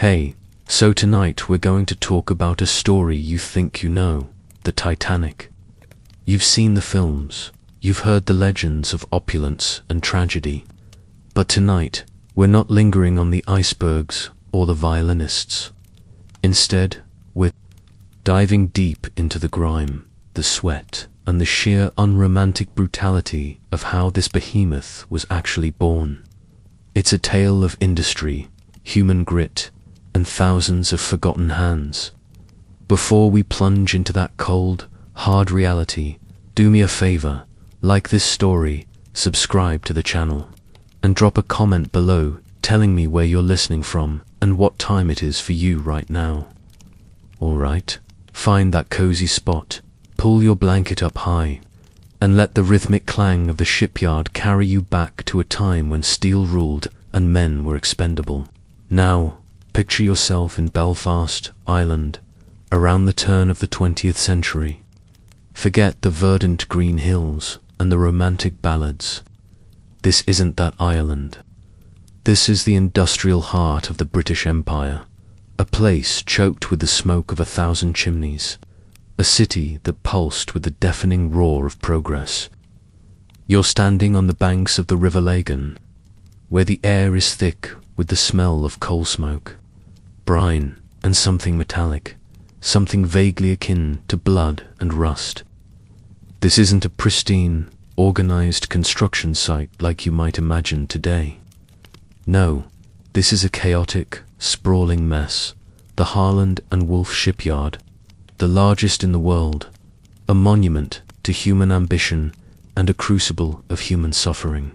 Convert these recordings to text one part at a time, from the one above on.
Hey, so tonight we're going to talk about a story you think you know, the Titanic. You've seen the films, you've heard the legends of opulence and tragedy, but tonight we're not lingering on the icebergs or the violinists. Instead, we're diving deep into the grime, the sweat, and the sheer unromantic brutality of how this behemoth was actually born. It's a tale of industry, human grit, and thousands of forgotten hands. Before we plunge into that cold, hard reality, do me a favor, like this story, subscribe to the channel, and drop a comment below telling me where you're listening from and what time it is for you right now. Alright, find that cozy spot, pull your blanket up high, and let the rhythmic clang of the shipyard carry you back to a time when steel ruled and men were expendable. Now, picture yourself in Belfast, Ireland, around the turn of the 20th century. Forget the verdant green hills and the romantic ballads. This isn't that Ireland. This is the industrial heart of the British Empire, a place choked with the smoke of 1,000 chimneys, a city that pulsed with the deafening roar of progress. You're standing on the banks of the River Lagan, where the air is thick with the smell of coal smoke, brine, and something metallic, something vaguely akin to blood and rust. This isn't a pristine, organized construction site like you might imagine today. No, this is a chaotic, sprawling mess, the Harland and Wolff shipyard, the largest in the world, a monument to human ambition and a crucible of human suffering.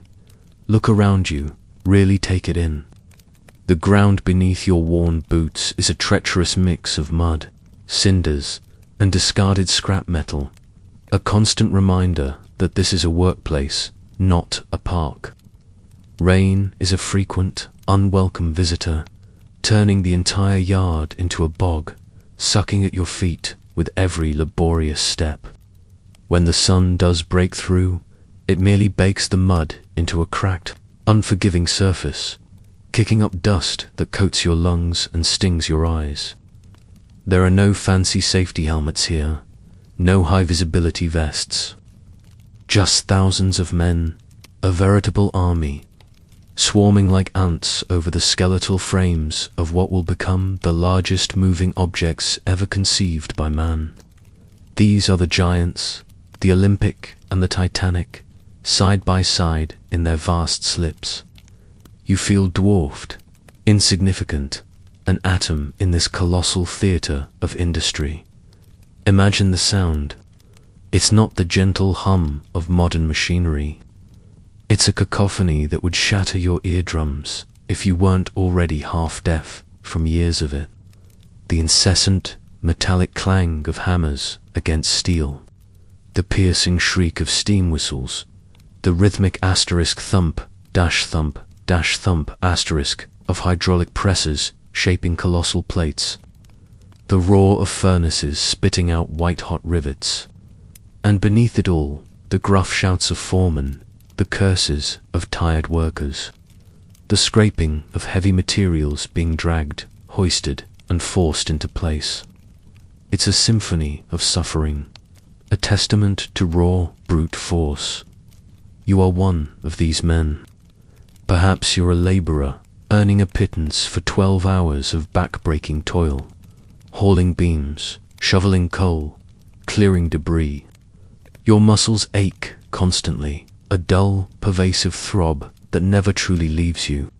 Look around you, really take it in. The ground beneath your worn boots is a treacherous mix of mud, cinders, and discarded scrap metal, a constant reminder that this is a workplace, not a park. Rain is a frequent, unwelcome visitor, turning the entire yard into a bog, sucking at your feet with every laborious step. When the sun does break through, it merely bakes the mud into a cracked, unforgiving surface, kicking up dust that coats your lungs and stings your eyes. There are no fancy safety helmets here, no high-visibility vests. Just thousands of men, a veritable army, swarming like ants over the skeletal frames of what will become the largest moving objects ever conceived by man. These are the giants, the Olympic and the Titanic, side by side in their vast slips. You feel dwarfed, insignificant, an atom in this colossal theater of industry. Imagine the sound. It's not the gentle hum of modern machinery. It's a cacophony that would shatter your eardrums if you weren't already half deaf from years of it. The incessant, metallic clang of hammers against steel, the piercing shriek of steam whistles, the rhythmic asterisk thump, dash thump, dash thump asterisk of hydraulic presses shaping colossal plates, the roar of furnaces spitting out white-hot rivets, and beneath it all, the gruff shouts of foremen, the curses of tired workers, the scraping of heavy materials being dragged, hoisted, and forced into place. It's a symphony of suffering, a testament to raw, brute force. You are one of these men. Perhaps you're a laborer, earning a pittance for 12 hours of back-breaking toil, hauling beams, shoveling coal, clearing debris. Your muscles ache constantly, a dull, pervasive throb that never truly leaves you.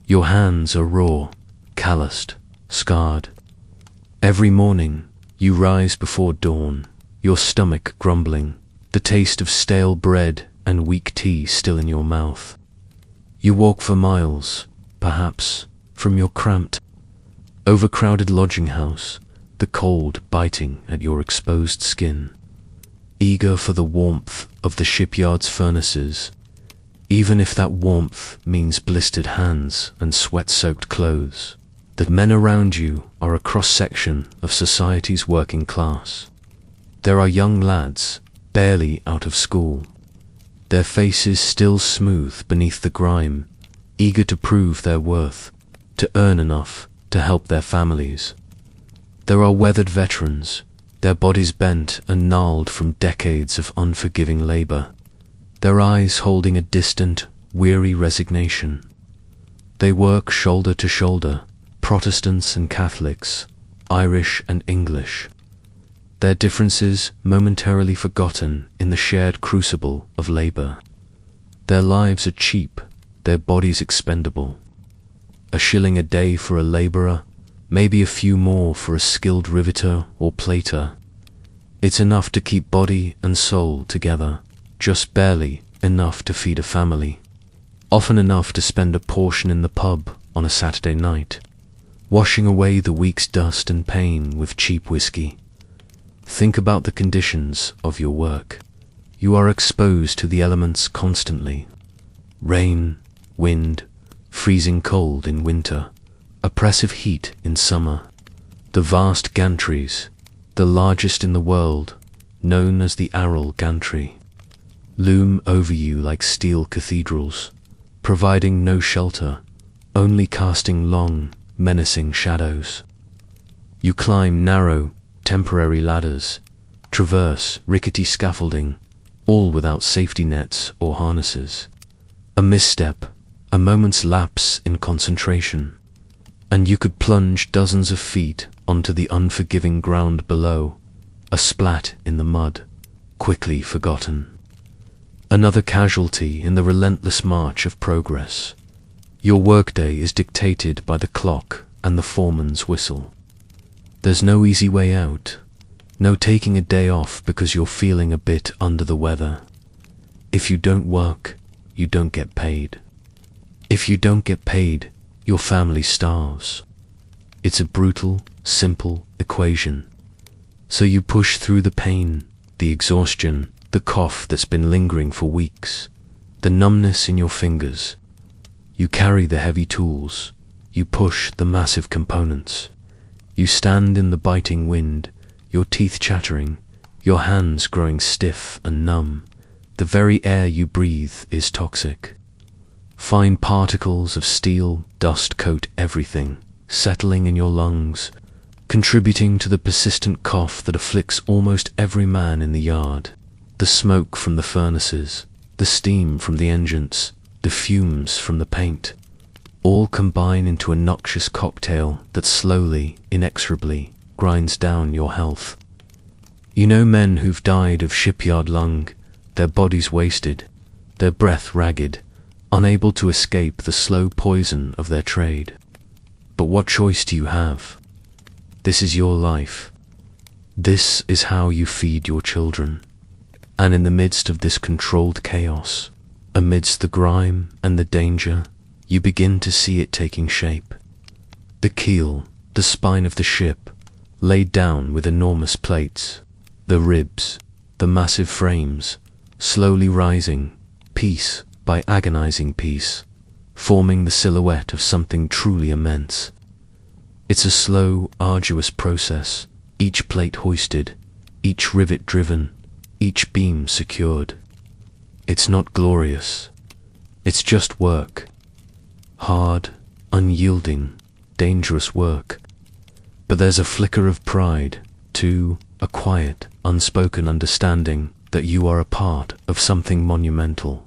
Your hands are raw, calloused, scarred. Every morning, you rise before dawn, your stomach grumbling, the taste of stale bread and weak tea still in your mouth. You walk for miles, perhaps, from your cramped, overcrowded lodging house, the cold biting at your exposed skin, eager for the warmth of the shipyard's furnaces, even if that warmth means blistered hands and sweat-soaked clothes. The men around you are a cross-section of society's working class. There are young lads, barely out of school, their faces still smooth beneath the grime, eager to prove their worth, to earn enough to help their families. There are weathered veterans, their bodies bent and gnarled from decades of unforgiving labor, their eyes holding a distant, weary resignation. They work shoulder to shoulder, Protestants and Catholics, Irish and English, their differences momentarily forgotten in the shared crucible of labor. Their lives are cheap, their bodies expendable. A shilling a day for a laborer, maybe a few more for a skilled riveter or plater. It's enough to keep body and soul together, just barely enough to feed a family, often enough to spend a portion in the pub on a Saturday night, washing away the week's dust and pain with cheap whiskey. Think about the conditions of your work. You are exposed to the elements constantly. Rain, wind, freezing cold in winter, oppressive heat in summer. The vast gantries, the largest in the world, known as the Aral gantry, loom over you like steel cathedrals, providing no shelter, only casting long, menacing shadows. You climb narrow, temporary ladders, traverse rickety scaffolding, all without safety nets or harnesses. A misstep, a moment's lapse in concentration, and you could plunge dozens of feet onto the unforgiving ground below, a splat in the mud, quickly forgotten. Another casualty in the relentless march of progress. Your workday is dictated by the clock and the foreman's whistle. There's no easy way out, no taking a day off because you're feeling a bit under the weather. If you don't work, you don't get paid. If you don't get paid, your family starves. It's a brutal, simple equation. So you push through the pain, the exhaustion, the cough that's been lingering for weeks, the numbness in your fingers. You carry the heavy tools, you push the massive components. You stand in the biting wind, your teeth chattering, your hands growing stiff and numb. The very air you breathe is toxic. Fine particles of steel dust coat everything, settling in your lungs, contributing to the persistent cough that afflicts almost every man in the yard. The smoke from the furnaces, the steam from the engines, the fumes from the paint, all combine into a noxious cocktail that slowly, inexorably, grinds down your health. You know men who've died of shipyard lung, their bodies wasted, their breath ragged, unable to escape the slow poison of their trade. But what choice do you have? This is your life. This is how you feed your children. And in the midst of this controlled chaos, amidst the grime and the danger, you begin to see it taking shape. The keel, the spine of the ship, laid down with enormous plates, the ribs, the massive frames, slowly rising, piece by agonizing piece, forming the silhouette of something truly immense. It's a slow, arduous process, each plate hoisted, each rivet driven, each beam secured. It's not glorious. It's just work. Hard, unyielding, dangerous work. But there's a flicker of pride, too, a quiet, unspoken understanding that you are a part of something monumental.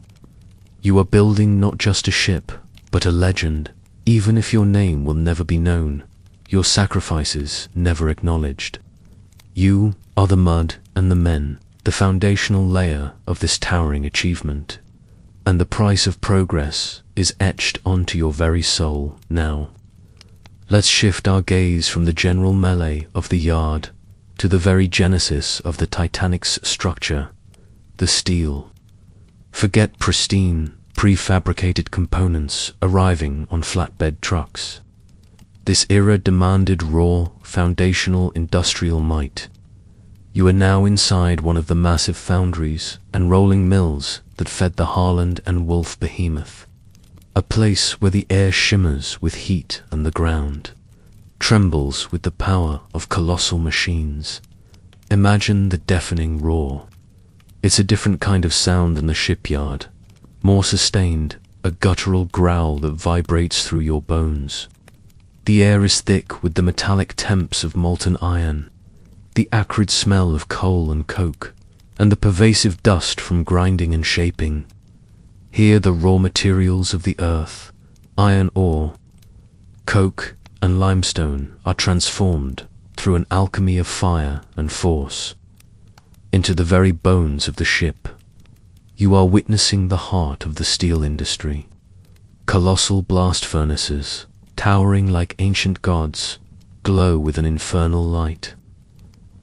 You are building not just a ship, but a legend, even if your name will never be known, your sacrifices never acknowledged. You are the mud and the men, the foundational layer of this towering achievement, and the price of progress is etched onto your very soul now. Let's shift our gaze from the general melee of the yard to the very genesis of the Titanic's structure, the steel. Forget pristine, prefabricated components arriving on flatbed trucks. This era demanded raw, foundational industrial might. You are now inside one of the massive foundries and rolling mills that fed the Harland and Wolff behemoth, a place where the air shimmers with heat and the ground trembles with the power of colossal machines. Imagine the deafening roar. It's a different kind of sound than the shipyard, more sustained, a guttural growl that vibrates through your bones. The air is thick with the metallic temps of molten iron, the acrid smell of coal and coke, and the pervasive dust from grinding and shaping. Here the raw materials of the earth, iron ore, coke, and limestone are transformed through an alchemy of fire and force into the very bones of the ship. You are witnessing the heart of the steel industry. Colossal blast furnaces, towering like ancient gods, glow with an infernal light.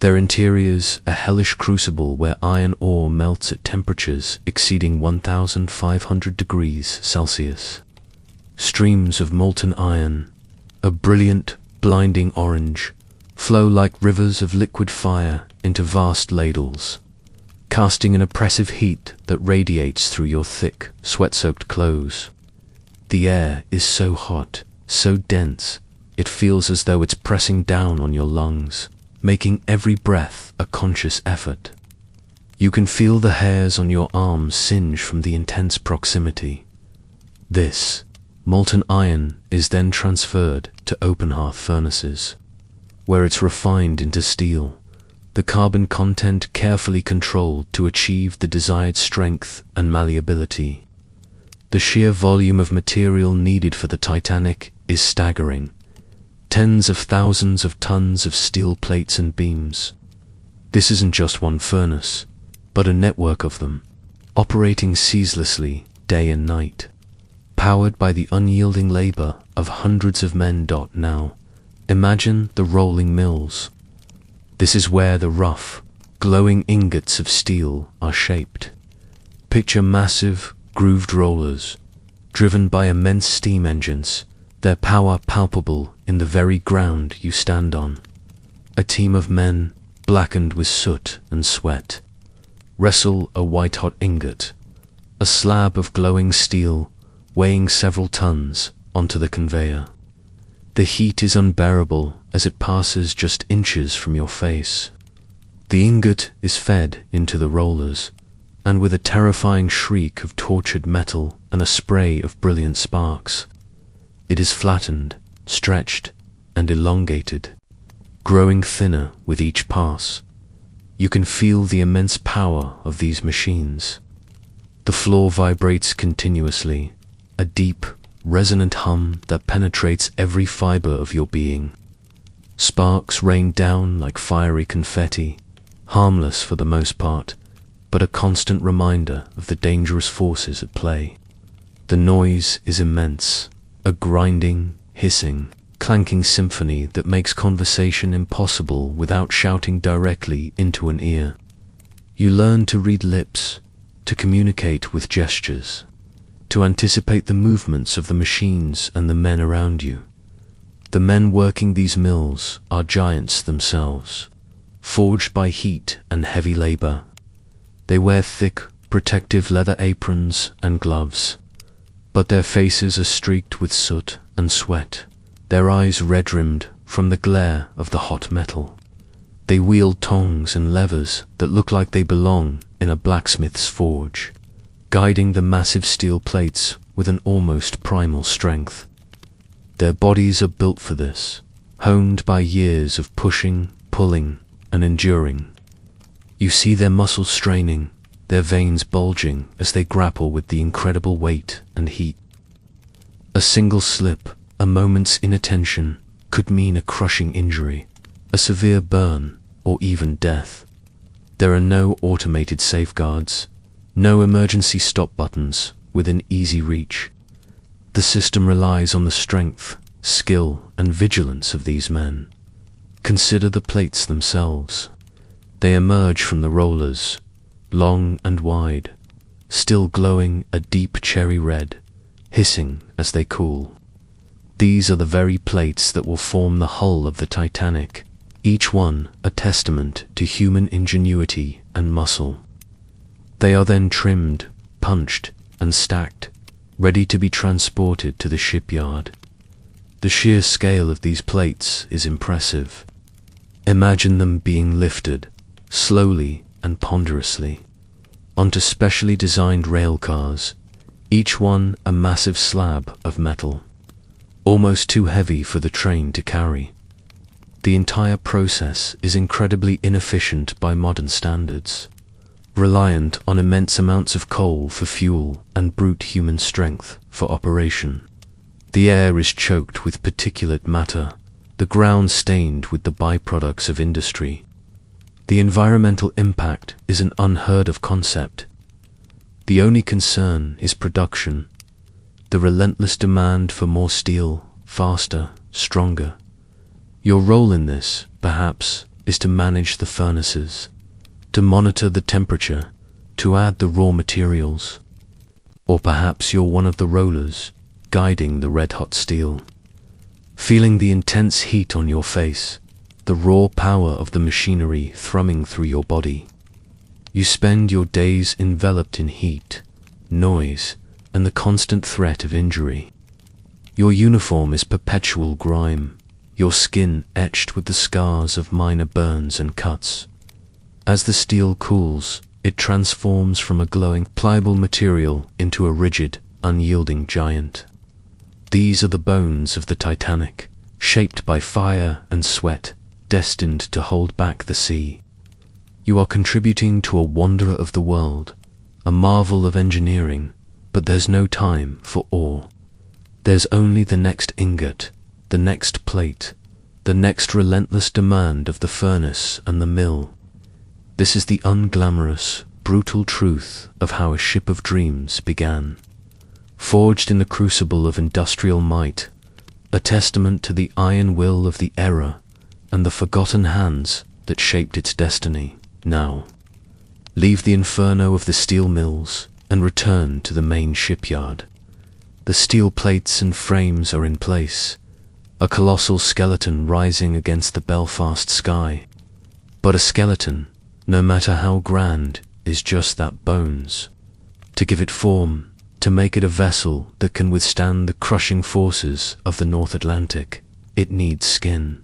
Their interiors a hellish crucible where iron ore melts at temperatures exceeding 1,500 degrees Celsius. Streams of molten iron, a brilliant, blinding orange, flow like rivers of liquid fire into vast ladles, casting an oppressive heat that radiates through your thick, sweat-soaked clothes. The air is so hot, so dense, it feels as though it's pressing down on your lungs, making every breath a conscious effort. You can feel the hairs on your arms singe from the intense proximity. This molten iron is then transferred to open hearth furnaces, where it's refined into steel, the carbon content carefully controlled to achieve the desired strength and malleability. The sheer volume of material needed for the Titanic is staggering. Tens of thousands of tons of steel plates and beams. This isn't just one furnace, but a network of them, operating ceaselessly day and night, powered by the unyielding labor of hundreds of men. Now, imagine the rolling mills. This is where the rough, glowing ingots of steel are shaped. Picture massive, grooved rollers, driven by immense steam engines, their power palpable in the very ground you stand on. A team of men, blackened with soot and sweat, wrestle a white-hot ingot, a slab of glowing steel weighing several tons, onto the conveyor. The heat is unbearable as it passes just inches from your face. The ingot is fed into the rollers, and with a terrifying shriek of tortured metal and a spray of brilliant sparks, it is flattened, stretched, and elongated, growing thinner with each pass. You can feel the immense power of these machines. The floor vibrates continuously, a deep, resonant hum that penetrates every fiber of your being. Sparks rain down like fiery confetti, harmless for the most part, but a constant reminder of the dangerous forces at play. The noise is immense, a grinding, hissing, clanking symphony that makes conversation impossible without shouting directly into an ear. You learn to read lips, to communicate with gestures, to anticipate the movements of the machines and the men around you. The men working these mills are giants themselves, forged by heat and heavy labor. They wear thick, protective leather aprons and gloves, but their faces are streaked with soot and sweat, their eyes red-rimmed from the glare of the hot metal. They wield tongs and levers that look like they belong in a blacksmith's forge, guiding the massive steel plates with an almost primal strength. Their bodies are built for this, honed by years of pushing, pulling, and enduring. You see their muscles straining, their veins bulging as they grapple with the incredible weight and heat. A single slip, a moment's inattention, could mean a crushing injury, a severe burn, or even death. There are no automated safeguards, no emergency stop buttons within easy reach. The system relies on the strength, skill, and vigilance of these men. Consider the plates themselves. They emerge from the rollers, long and wide, still glowing a deep cherry red, hissing as they cool. These are the very plates that will form the hull of the Titanic, each one a testament to human ingenuity and muscle. They are then trimmed, punched, and stacked, ready to be transported to the shipyard. The sheer scale of these plates is impressive. Imagine them being lifted, slowly and ponderously, onto specially designed rail cars, each one a massive slab of metal. almost too heavy for the train to carry. The entire process is incredibly inefficient by modern standards, reliant on immense amounts of coal for fuel and brute human strength for operation. The air is choked with particulate matter, the ground stained with the byproducts of industry. The environmental impact is an unheard of concept. The only concern is production, the relentless demand for more steel, faster, stronger. Your role in this, perhaps, is to manage the furnaces, to monitor the temperature, to add the raw materials. Or perhaps you're one of the rollers, guiding the red-hot steel, feeling the intense heat on your face, the raw power of the machinery thrumming through your body. You spend your days enveloped in heat, noise, and the constant threat of injury. Your uniform is perpetual grime, your skin etched with the scars of minor burns and cuts. As the steel cools, it transforms from a glowing, pliable material into a rigid, unyielding giant. These are the bones of the Titanic, shaped by fire and sweat, destined to hold back the sea. You are contributing to a wonder of the world, a marvel of engineering, but there's no time for awe. There's only the next ingot, the next plate, the next relentless demand of the furnace and the mill. This is the unglamorous, brutal truth of how a ship of dreams began. Forged in the crucible of industrial might, a testament to the iron will of the era and the forgotten hands that shaped its destiny. Now, leave the inferno of the steel mills and return to the main shipyard. The steel plates and frames are in place, a colossal skeleton rising against the Belfast sky. But a skeleton, no matter how grand, is just that, bones. To give it form, to make it a vessel that can withstand the crushing forces of the North Atlantic, it needs skin.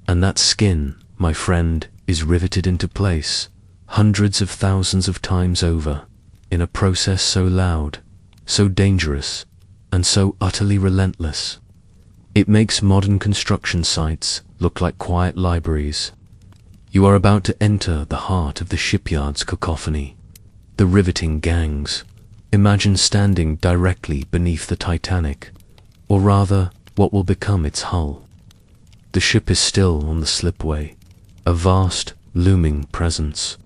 And that skin, my friend, is riveted into place, hundreds of thousands of times over, in a process so loud, so dangerous, and so utterly relentless. It makes modern construction sites look like quiet libraries. You are about to enter the heart of the shipyard's cacophony, the riveting gangs. Imagine standing directly beneath the Titanic, or rather, what will become its hull. The ship is still on the slipway, a vast, looming presence.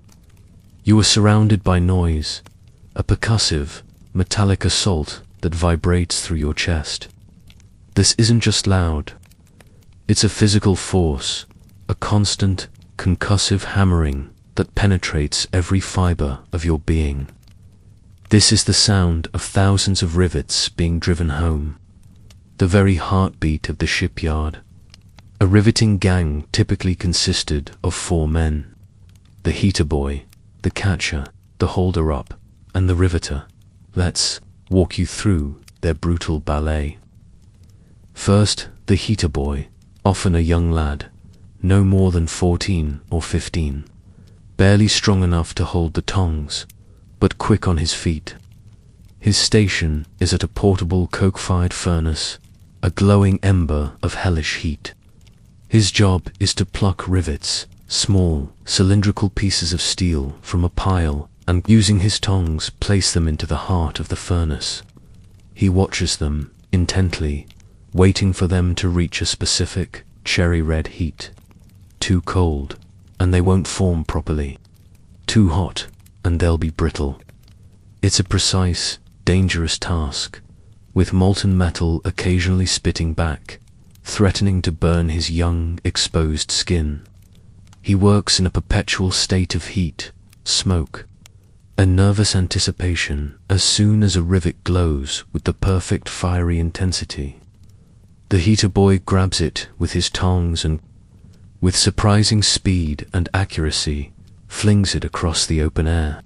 You are surrounded by noise, a percussive, metallic assault that vibrates through your chest. This isn't just loud. It's a physical force, a constant, concussive hammering that penetrates every fiber of your being. This is the sound of thousands of rivets being driven home, the very heartbeat of the shipyard. A riveting gang typically consisted of 4 men: the heater boy, the catcher, the holder-up, and the riveter. Let's walk you through their brutal ballet. First, the heater boy, often a young lad, no more than 14 or 15, barely strong enough to hold the tongs, but quick on his feet. His station is at a portable coke-fired furnace, a glowing ember of hellish heat. His job is to pluck rivets, small, cylindrical pieces of steel from a pile, and using his tongs place them into the heart of the furnace. He watches them intently, waiting for them to reach a specific cherry-red heat. Too cold, and they won't form properly. Too hot, and they'll be brittle. It's a precise, dangerous task, with molten metal occasionally spitting back, threatening to burn his young, exposed skin. He works in a perpetual state of heat, smoke, and nervous anticipation as soon as a rivet glows with the perfect fiery intensity. The heater boy grabs it with his tongs and, with surprising speed and accuracy, flings it across the open air.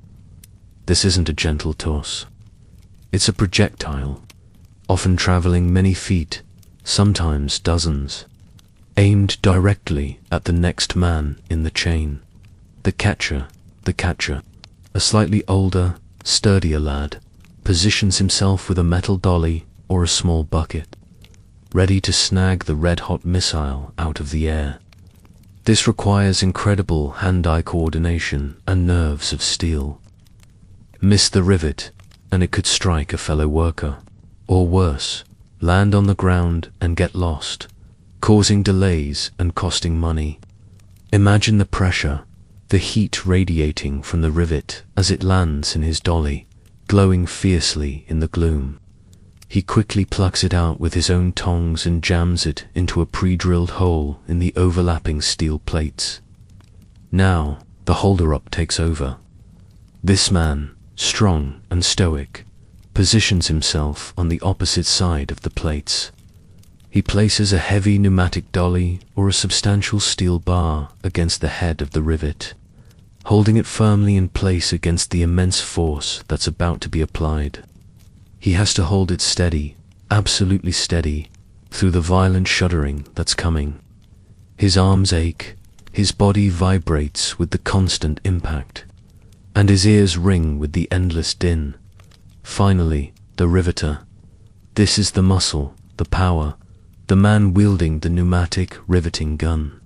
This isn't a gentle toss. It's a projectile, often traveling many feet, sometimes dozens, aimed directly at the next man in the chain. The catcher, a slightly older, sturdier lad, positions himself with a metal dolly or a small bucket. ready to snag the red-hot missile out of the air. This requires incredible hand-eye coordination and nerves of steel. Miss the rivet, and it could strike a fellow worker, or worse, land on the ground and get lost, causing delays and costing money. Imagine the pressure, the heat radiating from the rivet as it lands in his dolly, glowing fiercely in the gloom. He quickly plucks it out with his own tongs and jams it into a pre-drilled hole in the overlapping steel plates. Now, the holder-up takes over. This man, strong and stoic, positions himself on the opposite side of the plates. He places a heavy pneumatic dolly or a substantial steel bar against the head of the rivet, holding it firmly in place against the immense force that's about to be applied. He has to hold it steady, absolutely steady, through the violent shuddering that's coming. His arms ache, his body vibrates with the constant impact, and his ears ring with the endless din. Finally, the riveter. This is the muscle, the power, the man wielding the pneumatic riveting gun.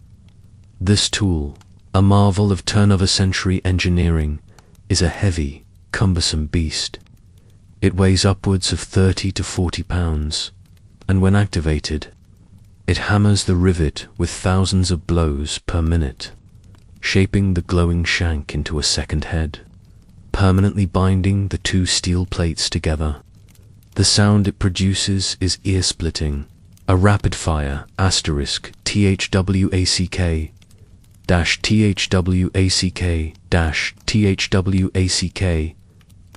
This tool, a marvel of turn-of-a-century engineering, is a heavy, cumbersome beast. It weighs upwards of 30 to 40 pounds, and when activated, it hammers the rivet with thousands of blows per minute, shaping the glowing shank into a second head, permanently binding the two steel plates together. The sound it produces is ear-splitting, a rapid-fire asterisk THWACK dash THWACK dash THWACK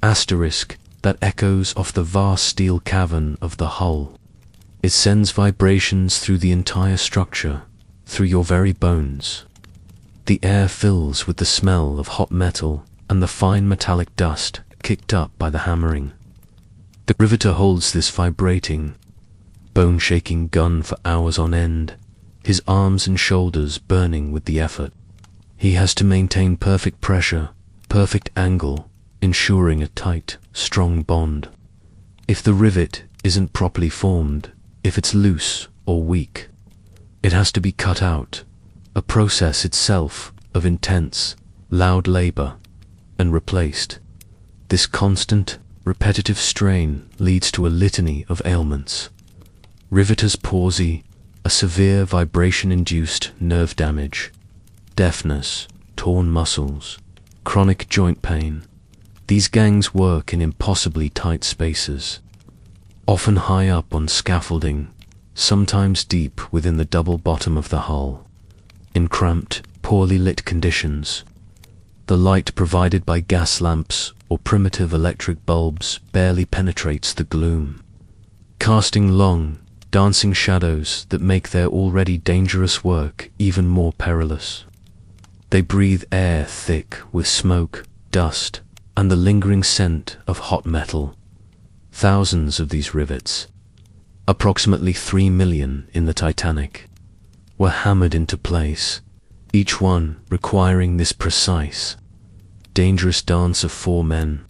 asterisk that echoes off the vast steel cavern of the hull. It sends vibrations through the entire structure, through your very bones. The air fills with the smell of hot metal and the fine metallic dust kicked up by the hammering. The riveter holds this vibrating, bone-shaking gun for hours on end, his arms and shoulders burning with the effort. He has to maintain perfect pressure, perfect angle, ensuring a tight, strong bond. If the rivet isn't properly formed, if it's loose or weak, it has to be cut out, a process itself of intense, loud labor, and replaced. This constant, repetitive strain leads to a litany of ailments. Riveter's palsy, a severe vibration-induced nerve damage, deafness, torn muscles, chronic joint pain. These gangs work in impossibly tight spaces, often high up on scaffolding, sometimes deep within the double bottom of the hull, in cramped, poorly lit conditions. The light provided by gas lamps or primitive electric bulbs barely penetrates the gloom, casting long, dancing shadows that make their already dangerous work even more perilous. They breathe air thick with smoke, dust, and the lingering scent of hot metal. Thousands of these rivets, approximately 3 million in the Titanic, were hammered into place, each one requiring this precise, dangerous dance of 4 men.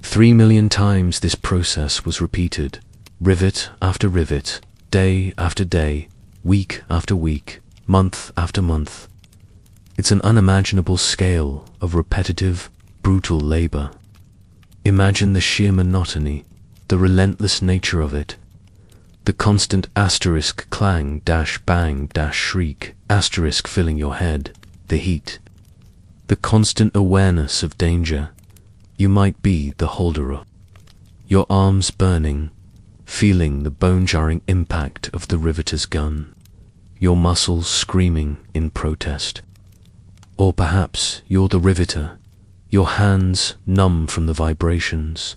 3 million times this process was repeated, rivet after rivet, day after day, week after week, month after month. It's an unimaginable scale of repetitive, brutal labor. Imagine the sheer monotony, the relentless nature of it. The constant asterisk clang dash bang dash shriek asterisk filling your head, the heat. The constant awareness of danger. You might be the holder. Your arms burning, feeling the bone-jarring impact of the riveter's gun. Your muscles screaming in protest. Or perhaps you're the riveter, your hands numb from the vibrations,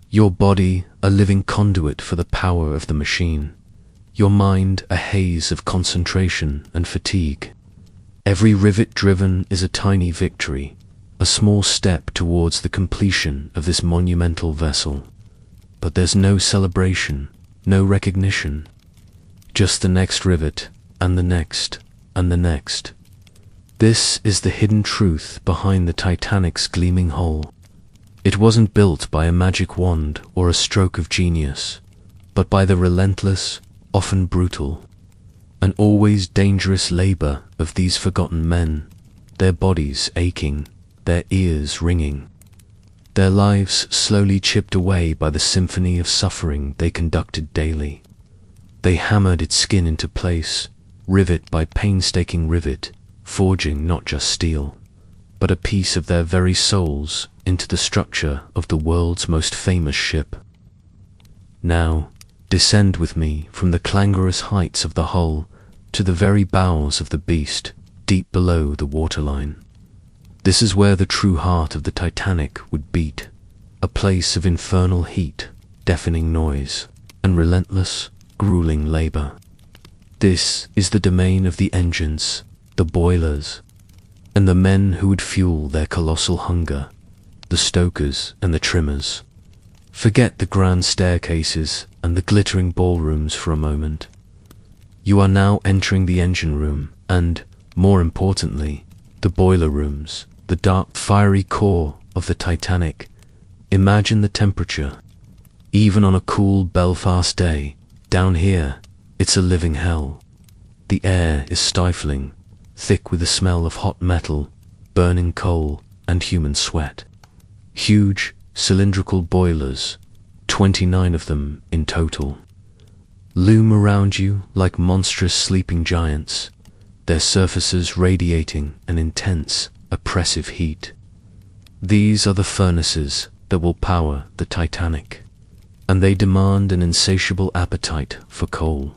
your body a living conduit for the power of the machine, your mind a haze of concentration and fatigue. Every rivet driven is a tiny victory, a small step towards the completion of this monumental vessel. But there's no celebration, no recognition, just the next rivet, and the next, and the next. This is the hidden truth behind the Titanic's gleaming hull. It wasn't built by a magic wand or a stroke of genius, but by the relentless, often brutal, an always dangerous labor of these forgotten men, their bodies aching, their ears ringing, their lives slowly chipped away by the symphony of suffering they conducted daily. They hammered its skin into place, rivet by painstaking rivet, forging not just steel, but a piece of their very souls into the structure of the world's most famous ship. Now, descend with me from the clangorous heights of the hull to the very bowels of the beast, deep below the waterline. This is where the true heart of the Titanic would beat, a place of infernal heat, deafening noise, and relentless, grueling labor. This is the domain of the engines, the boilers, and the men who would fuel their colossal hunger, the stokers and the trimmers. Forget the grand staircases and the glittering ballrooms for a moment. You are now entering the engine room and, more importantly, the boiler rooms, the dark, fiery core of the Titanic. Imagine the temperature. Even on a cool Belfast day, down here, it's a living hell. The air is stifling, thick with the smell of hot metal, burning coal, and human sweat. Huge, cylindrical boilers, 29 of them in total, loom around you like monstrous sleeping giants, their surfaces radiating an intense, oppressive heat. These are the furnaces that will power the Titanic, and they demand an insatiable appetite for coal.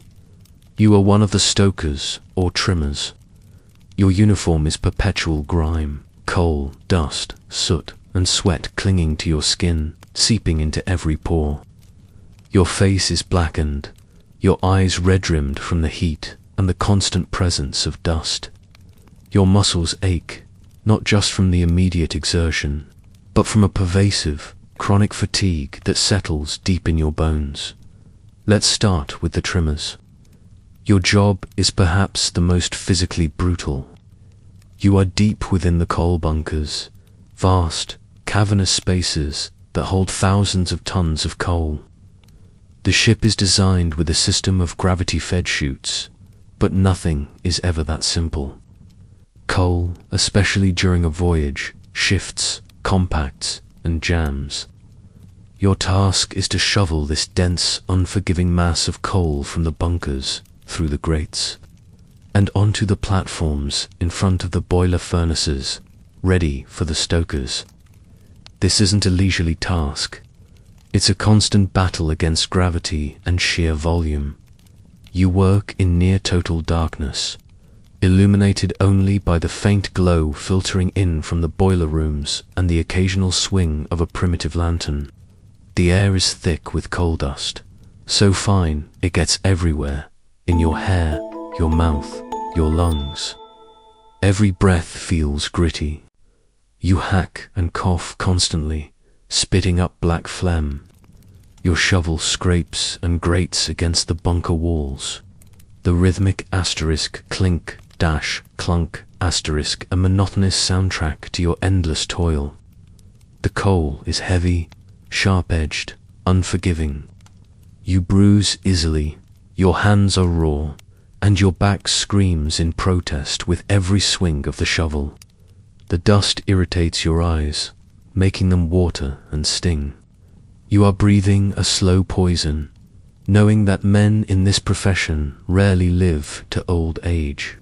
You are one of the stokers or trimmers. Your uniform is perpetual grime, coal, dust, soot, and sweat clinging to your skin, seeping into every pore. Your face is blackened, your eyes red-rimmed from the heat and the constant presence of dust. Your muscles ache, not just from the immediate exertion, but from a pervasive, chronic fatigue that settles deep in your bones. Let's start with the trimmers. Your job is perhaps the most physically brutal. You are deep within the coal bunkers, vast, cavernous spaces that hold thousands of tons of coal. The ship is designed with a system of gravity-fed chutes, but nothing is ever that simple. Coal, especially during a voyage, shifts, compacts, and jams. Your task is to shovel this dense, unforgiving mass of coal from the bunkers, through the grates, and onto the platforms in front of the boiler furnaces, ready for the stokers. This isn't a leisurely task. It's a constant battle against gravity and sheer volume. You work in near-total darkness, illuminated only by the faint glow filtering in from the boiler rooms and the occasional swing of a primitive lantern. The air is thick with coal dust, so fine it gets everywhere, in your hair, your mouth, your lungs. Every breath feels gritty. You hack and cough constantly, spitting up black phlegm. Your shovel scrapes and grates against the bunker walls. The rhythmic asterisk clink, dash, clunk, asterisk, a monotonous soundtrack to your endless toil. The coal is heavy, sharp-edged, unforgiving. You bruise easily, your hands are raw, and your back screams in protest with every swing of the shovel. The dust irritates your eyes, making them water and sting. You are breathing a slow poison, knowing that men in this profession rarely live to old age,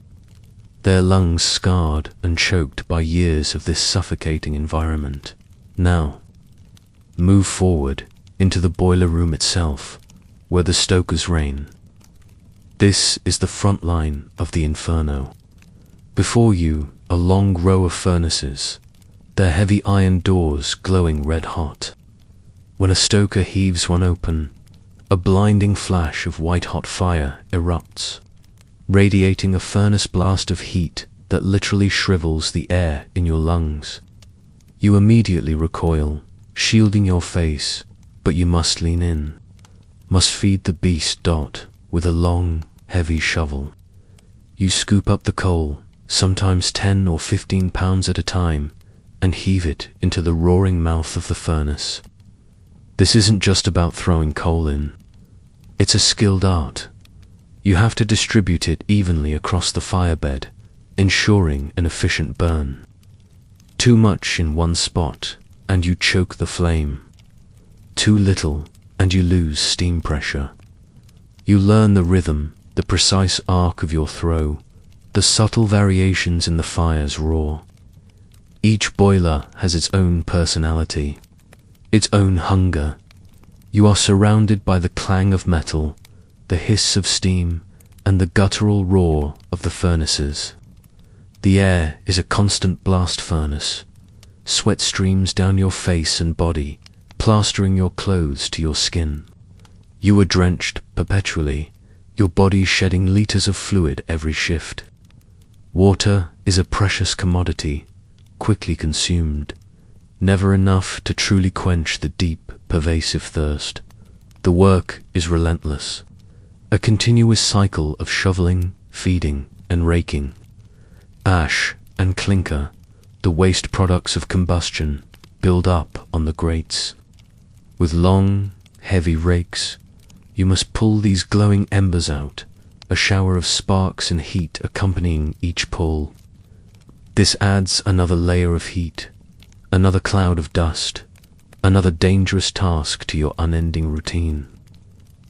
their lungs scarred and choked by years of this suffocating environment. Now, move forward into the boiler room itself, where the stokers reign. This is the front line of the inferno. Before you, a long row of furnaces, their heavy iron doors glowing red-hot. When a stoker heaves one open, a blinding flash of white-hot fire erupts, radiating a furnace blast of heat that literally shrivels the air in your lungs. You immediately recoil, shielding your face, but you must lean in, must feed the beast Dot with a long, heavy shovel. You scoop up the coal, sometimes 10 or 15 pounds at a time, and heave it into the roaring mouth of the furnace. This isn't just about throwing coal in. It's a skilled art, You have to distribute it evenly across the firebed, ensuring an efficient burn. Too much in one spot, and you choke the flame. Too little, and you lose steam pressure. You learn the rhythm, the precise arc of your throw, the subtle variations in the fire's roar. Each boiler has its own personality, its own hunger. You are surrounded by the clang of metal, the hiss of steam, and the guttural roar of the furnaces. The air is a constant blast furnace. Sweat streams down your face and body, plastering your clothes to your skin. You are drenched perpetually, your body shedding liters of fluid every shift. Water is a precious commodity, quickly consumed, never enough to truly quench the deep, pervasive thirst. The work is relentless, a continuous cycle of shoveling, feeding, and raking. Ash and clinker, the waste products of combustion, build up on the grates. With long, heavy rakes, you must pull these glowing embers out, a shower of sparks and heat accompanying each pull. This adds another layer of heat, another cloud of dust, another dangerous task to your unending routine.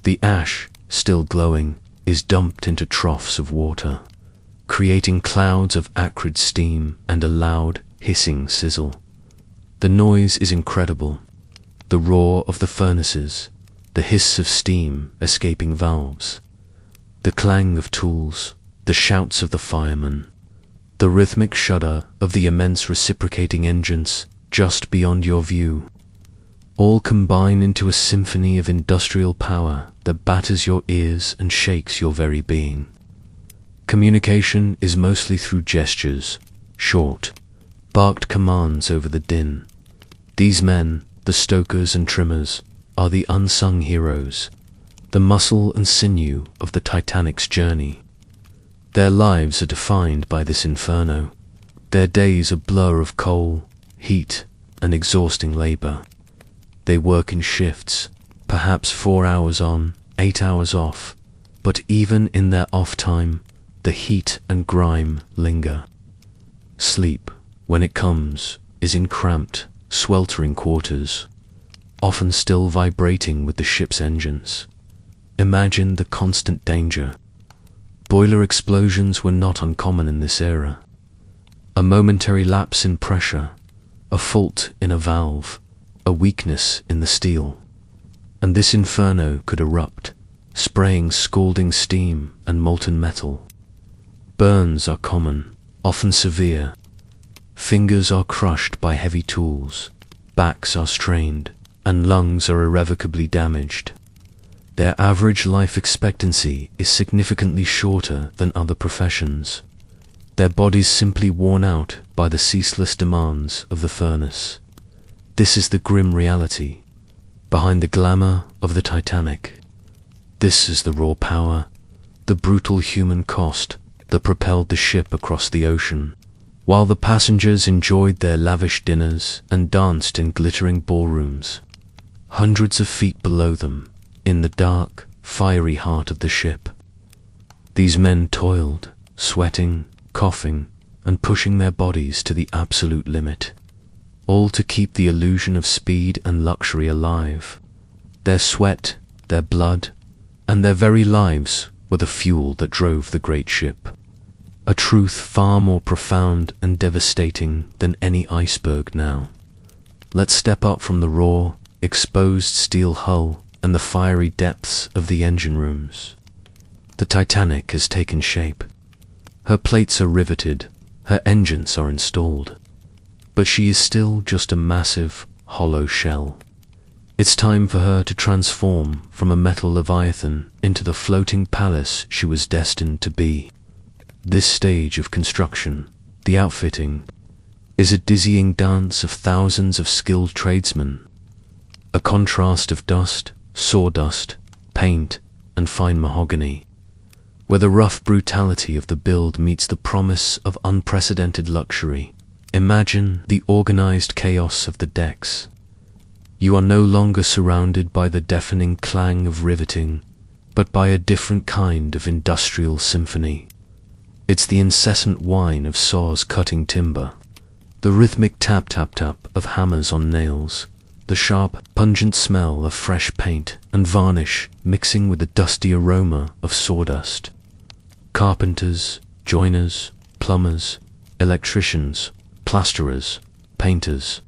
The ash, still glowing, is dumped into troughs of water, creating clouds of acrid steam and a loud, hissing sizzle. The noise is incredible. The roar of the furnaces, the hiss of steam escaping valves, the clang of tools, the shouts of the firemen, the rhythmic shudder of the immense reciprocating engines just beyond your view, all combine into a symphony of industrial power that batters your ears and shakes your very being. Communication is mostly through gestures, short, barked commands over the din. These men, the stokers and trimmers, are the unsung heroes, the muscle and sinew of the Titanic's journey. Their lives are defined by this inferno, their days a blur of coal, heat, and exhausting labor. They work in shifts, perhaps 4 hours on, 8 hours off, but even in their off time, the heat and grime linger. Sleep, when it comes, is in cramped, sweltering quarters, often still vibrating with the ship's engines. Imagine the constant danger. Boiler explosions were not uncommon in this era. A momentary lapse in pressure, a fault in a valve, a weakness in the steel, and this inferno could erupt, spraying scalding steam and molten metal. Burns are common, often severe. Fingers are crushed by heavy tools, backs are strained, and lungs are irrevocably damaged. Their average life expectancy is significantly shorter than other professions, their bodies simply worn out by the ceaseless demands of the furnace. This is the grim reality, behind the glamour of the Titanic. This is the raw power, the brutal human cost that propelled the ship across the ocean. While the passengers enjoyed their lavish dinners and danced in glittering ballrooms, hundreds of feet below them, in the dark, fiery heart of the ship, these men toiled, sweating, coughing, and pushing their bodies to the absolute limit, all to keep the illusion of speed and luxury alive. Their sweat, their blood, and their very lives were the fuel that drove the great ship. A truth far more profound and devastating than any iceberg now. Let's step up from the raw, exposed steel hull and the fiery depths of the engine rooms. The Titanic has taken shape. Her plates are riveted, her engines are installed, but she is still just a massive, hollow shell. It's time for her to transform from a metal leviathan into the floating palace she was destined to be. This stage of construction, the outfitting, is a dizzying dance of thousands of skilled tradesmen, a contrast of dust, sawdust, paint, and fine mahogany, where the rough brutality of the build meets the promise of unprecedented luxury. Imagine the organized chaos of the decks. You are no longer surrounded by the deafening clang of riveting, but by a different kind of industrial symphony. It's the incessant whine of saws cutting timber, the rhythmic tap-tap-tap of hammers on nails, the sharp, pungent smell of fresh paint and varnish mixing with the dusty aroma of sawdust. Carpenters, joiners, plumbers, electricians, plasterers, painters,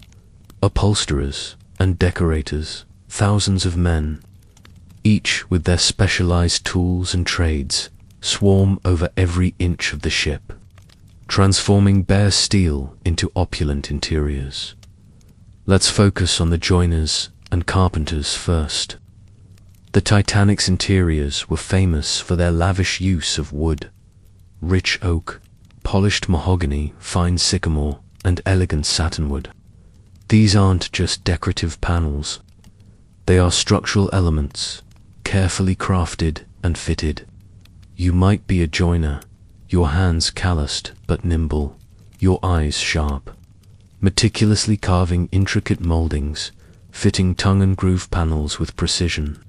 upholsterers, and decorators, thousands of men, each with their specialized tools and trades, swarm over every inch of the ship, transforming bare steel into opulent interiors. Let's focus on the joiners and carpenters first. The Titanic's interiors were famous for their lavish use of wood, rich oak, polished mahogany, fine sycamore, and elegant satinwood. These aren't just decorative panels. They are structural elements, carefully crafted and fitted. You might be a joiner, your hands calloused but nimble, your eyes sharp, meticulously carving intricate moldings, fitting tongue and groove panels with precision.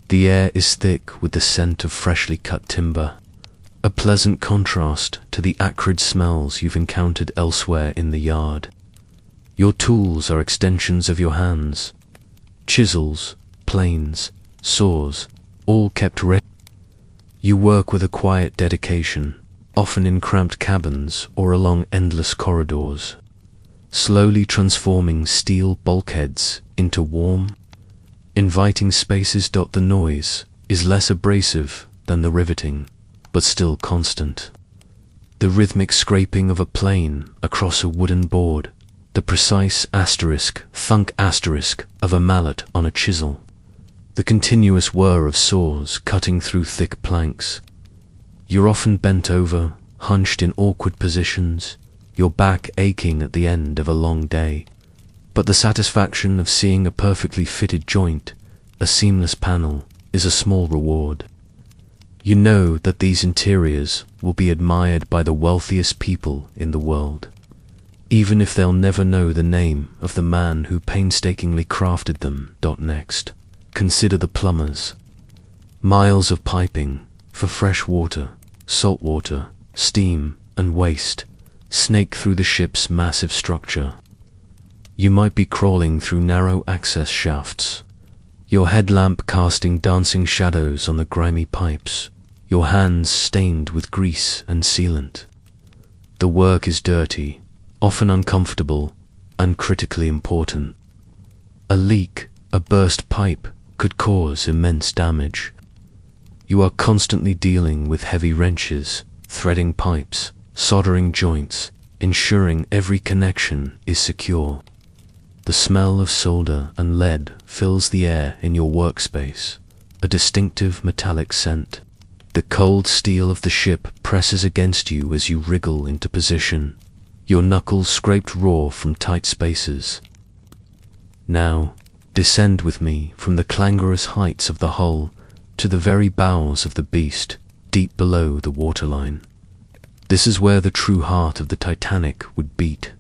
The air is thick with the scent of freshly cut timber, a pleasant contrast to the acrid smells you've encountered elsewhere in the yard. Your tools are extensions of your hands, chisels, planes, saws, all kept ready. You work with a quiet dedication, often in cramped cabins or along endless corridors, slowly transforming steel bulkheads into warm, inviting spaces. The noise is less abrasive than the riveting, but still constant. The rhythmic scraping of a plane across a wooden board, the precise thunk of a mallet on a chisel, the continuous whir of saws cutting through thick planks. You're often bent over, hunched in awkward positions, your back aching at the end of a long day, but the satisfaction of seeing a perfectly fitted joint, a seamless panel, is a small reward. You know that these interiors will be admired by the wealthiest people in the world, even if they'll never know the name of the man who painstakingly crafted them. Next, consider the plumbers. Miles of piping for fresh water, salt water, steam, and waste snake through the ship's massive structure. You might be crawling through narrow access shafts, your headlamp casting dancing shadows on the grimy pipes, your hands stained with grease and sealant. The work is dirty, often uncomfortable, and critically important. A leak, a burst pipe, could cause immense damage. You are constantly dealing with heavy wrenches, threading pipes, soldering joints, ensuring every connection is secure. The smell of solder and lead fills the air in your workspace, a distinctive metallic scent. The cold steel of the ship presses against you as you wriggle into position, your knuckles scraped raw from tight spaces. Now, descend with me from the clangorous heights of the hull to the very bowels of the beast, deep below the waterline. This is where the true heart of the Titanic would beat,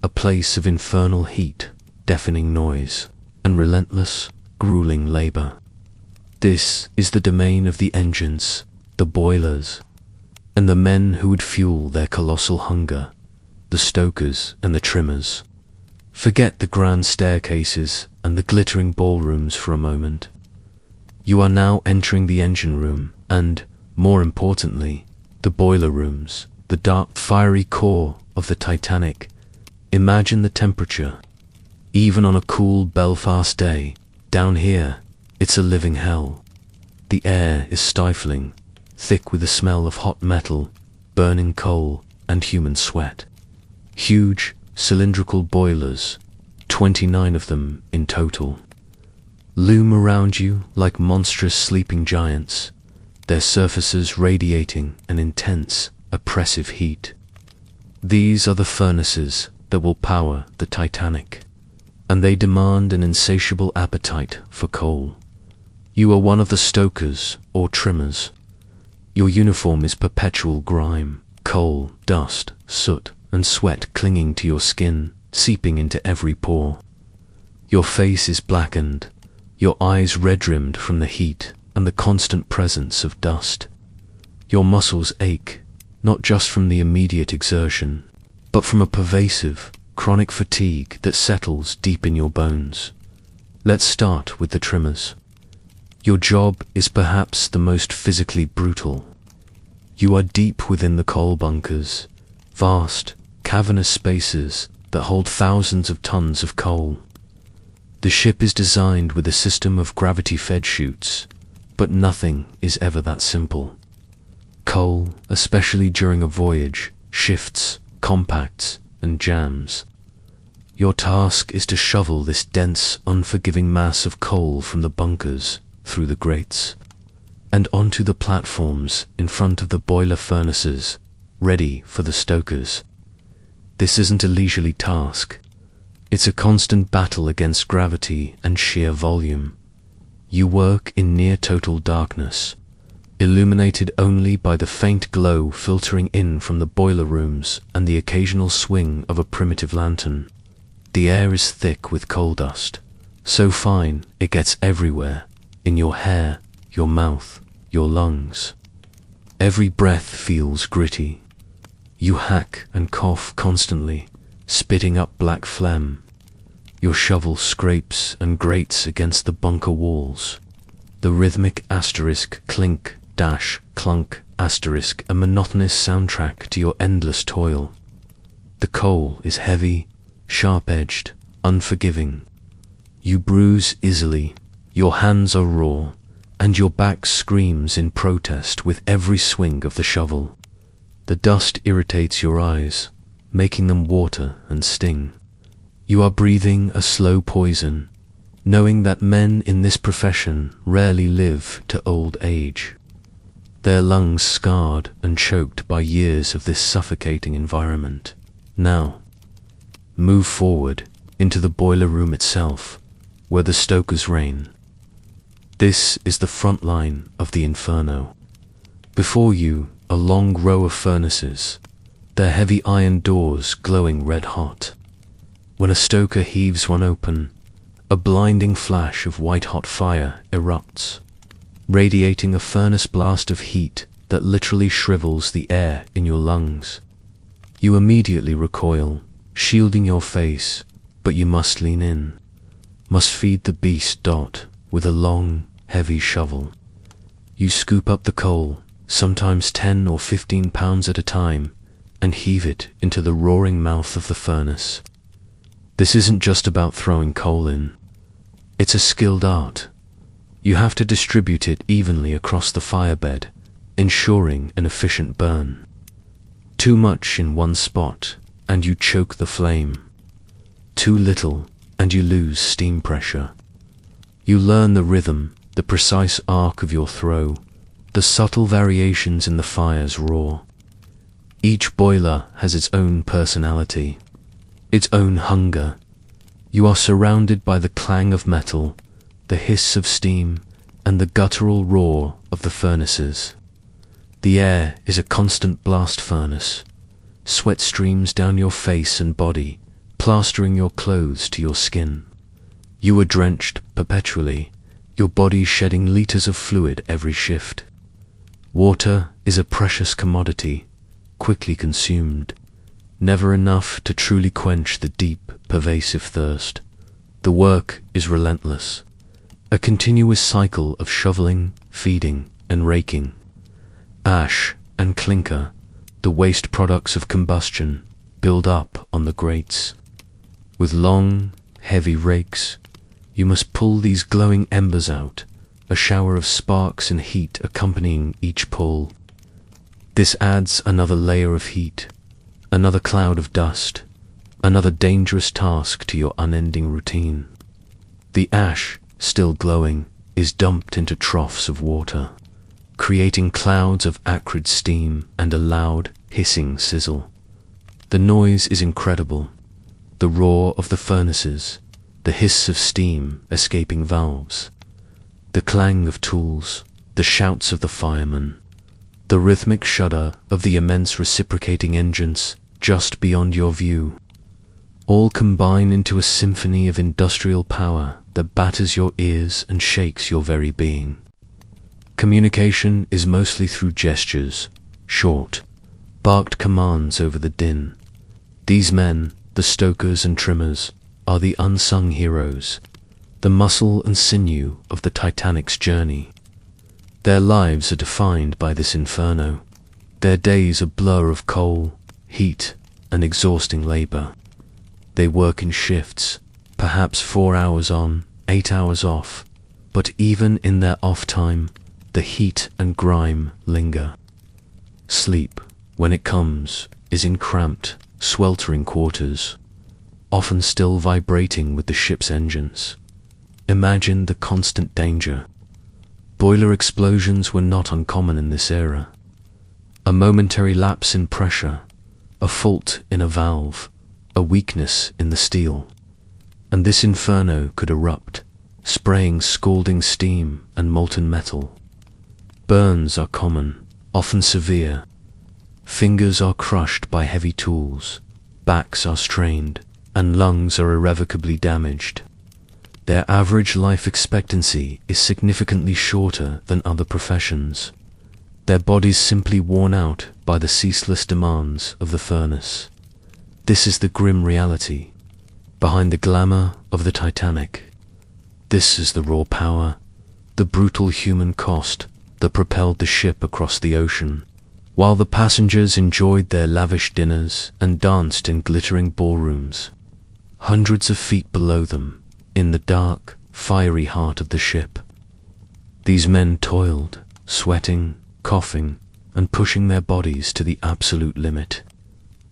a place of infernal heat, deafening noise, and relentless, grueling labor. This is the domain of the engines, the boilers, and the men who would fuel their colossal hunger, the stokers and the trimmers. Forget the grand staircases and the glittering ballrooms for a moment. You are now entering the engine room and, more importantly, the boiler rooms, the dark, fiery core of the Titanic. Imagine the temperature. Even on a cool Belfast day, down here, it's a living hell. The air is stifling, thick with the smell of hot metal, burning coal, and human sweat. Huge, cylindrical boilers, 29 of them in total, loom around you like monstrous sleeping giants, their surfaces radiating an intense, oppressive heat. These are the furnaces that will power the Titanic, and they demand an insatiable appetite for coal. You are one of the stokers or trimmers. Your uniform is perpetual grime, coal, dust, soot, and sweat clinging to your skin, seeping into every pore. Your face is blackened, your eyes red-rimmed from the heat, and the constant presence of dust. Your muscles ache, not just from the immediate exertion, but from a pervasive, chronic fatigue that settles deep in your bones. Let's start with the trimmers. Your job is perhaps the most physically brutal. You are deep within the coal bunkers, vast, cavernous spaces that hold thousands of tons of coal. The ship is designed with a system of gravity-fed chutes, but nothing is ever that simple. Coal, especially during a voyage, shifts, compacts, and jams. Your task is to shovel this dense, unforgiving mass of coal from the bunkers through the grates and onto the platforms in front of the boiler furnaces, ready for the stokers. This isn't a leisurely task. It's a constant battle against gravity and sheer volume. You work in near total darkness, illuminated only by the faint glow filtering in from the boiler rooms and the occasional swing of a primitive lantern. The air is thick with coal dust, so fine it gets everywhere, in your hair, your mouth, your lungs. Every breath feels gritty. You hack and cough constantly, spitting up black phlegm. Your shovel scrapes and grates against the bunker walls. The rhythmic asterisk clink, dash, clunk, asterisk, a monotonous soundtrack to your endless toil. The coal is heavy, sharp-edged, unforgiving. You bruise easily, your hands are raw, and your back screams in protest with every swing of the shovel. The dust irritates your eyes, making them water and sting. You are breathing a slow poison, knowing that men in this profession rarely live to old age. Their lungs scarred and choked by years of this suffocating environment. Now, move forward into the boiler room itself, where the stokers reign. This is the front line of the inferno. Before you, a long row of furnaces, their heavy iron doors glowing red hot. When a stoker heaves one open, a blinding flash of white-hot fire erupts, radiating a furnace blast of heat that literally shrivels the air in your lungs. You immediately recoil, shielding your face, but you must lean in, must feed the beast Dot with a long, heavy shovel. You scoop up the coal, sometimes 10 or 15 pounds at a time, and heave it into the roaring mouth of the furnace. This isn't just about throwing coal in. It's a skilled art. You have to distribute it evenly across the firebed, ensuring an efficient burn. Too much in one spot, and you choke the flame. Too little, and you lose steam pressure. You learn the rhythm, the precise arc of your throw, the subtle variations in the fire's roar. Each boiler has its own personality, its own hunger. You are surrounded by the clang of metal, the hiss of steam, and the guttural roar of the furnaces. The air is a constant blast furnace. Sweat streams down your face and body, plastering your clothes to your skin. You are drenched perpetually, your body shedding liters of fluid every shift. Water is a precious commodity, quickly consumed, never enough to truly quench the deep, pervasive thirst. The work is relentless, a continuous cycle of shoveling, feeding, and raking. Ash and clinker, the waste products of combustion, build up on the grates. With long, heavy rakes, you must pull these glowing embers out, a shower of sparks and heat accompanying each pull. This adds another layer of heat, another cloud of dust, another dangerous task to your unending routine. The ash, still glowing, is dumped into troughs of water, creating clouds of acrid steam and a loud, hissing sizzle. The noise is incredible. The roar of the furnaces, the hiss of steam escaping valves, the clang of tools, the shouts of the firemen, the rhythmic shudder of the immense reciprocating engines just beyond your view, all combine into a symphony of industrial power that batters your ears and shakes your very being. Communication is mostly through gestures, short, barked commands over the din. These men, the stokers and trimmers, are the unsung heroes, the muscle and sinew of the Titanic's journey. Their lives are defined by this inferno, their days a blur of coal, heat, and exhausting labor. They work in shifts, perhaps 4 hours on, 8 hours off, but even in their off time, the heat and grime linger. Sleep, when it comes, is in cramped, sweltering quarters, often still vibrating with the ship's engines. Imagine the constant danger. Boiler explosions were not uncommon in this era. A momentary lapse in pressure, a fault in a valve, a weakness in the steel, and this inferno could erupt, spraying scalding steam and molten metal. Burns are common, often severe. Fingers are crushed by heavy tools, backs are strained, and lungs are irrevocably damaged. Their average life expectancy is significantly shorter than other professions, their bodies simply worn out by the ceaseless demands of the furnace. This is the grim reality, behind the glamour of the Titanic. This is the raw power, the brutal human cost that propelled the ship across the ocean, while the passengers enjoyed their lavish dinners and danced in glittering ballrooms. Hundreds of feet below them, in the dark, fiery heart of the ship, these men toiled, sweating, coughing, and pushing their bodies to the absolute limit,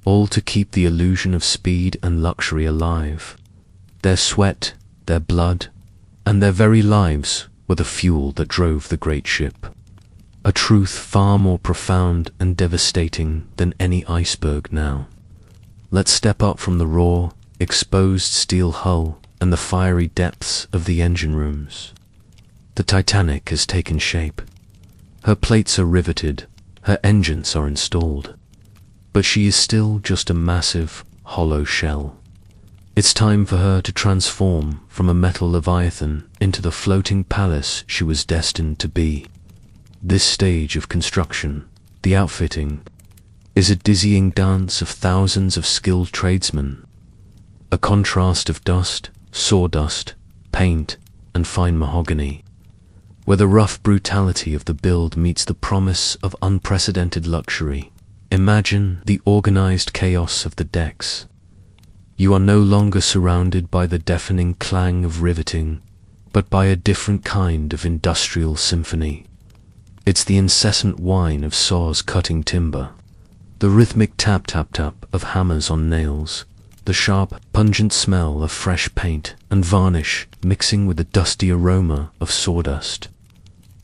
all to keep the illusion of speed and luxury alive. Their sweat, their blood, and their very lives were the fuel that drove the great ship. A truth far more profound and devastating than any iceberg now. Let's step up from the raw, exposed steel hull and the fiery depths of the engine rooms. The Titanic has taken shape. Her plates are riveted, her engines are installed, but she is still just a massive, hollow shell. It's time for her to transform from a metal leviathan into the floating palace she was destined to be. This stage of construction, the outfitting, is a dizzying dance of thousands of skilled tradesmen, a contrast of dust, sawdust, paint, and fine mahogany, where the rough brutality of the build meets the promise of unprecedented luxury. Imagine the organized chaos of the decks. You are no longer surrounded by the deafening clang of riveting, but by a different kind of industrial symphony. It's the incessant whine of saws cutting timber, the rhythmic tap-tap-tap of hammers on nails, the sharp, pungent smell of fresh paint and varnish mixing with the dusty aroma of sawdust.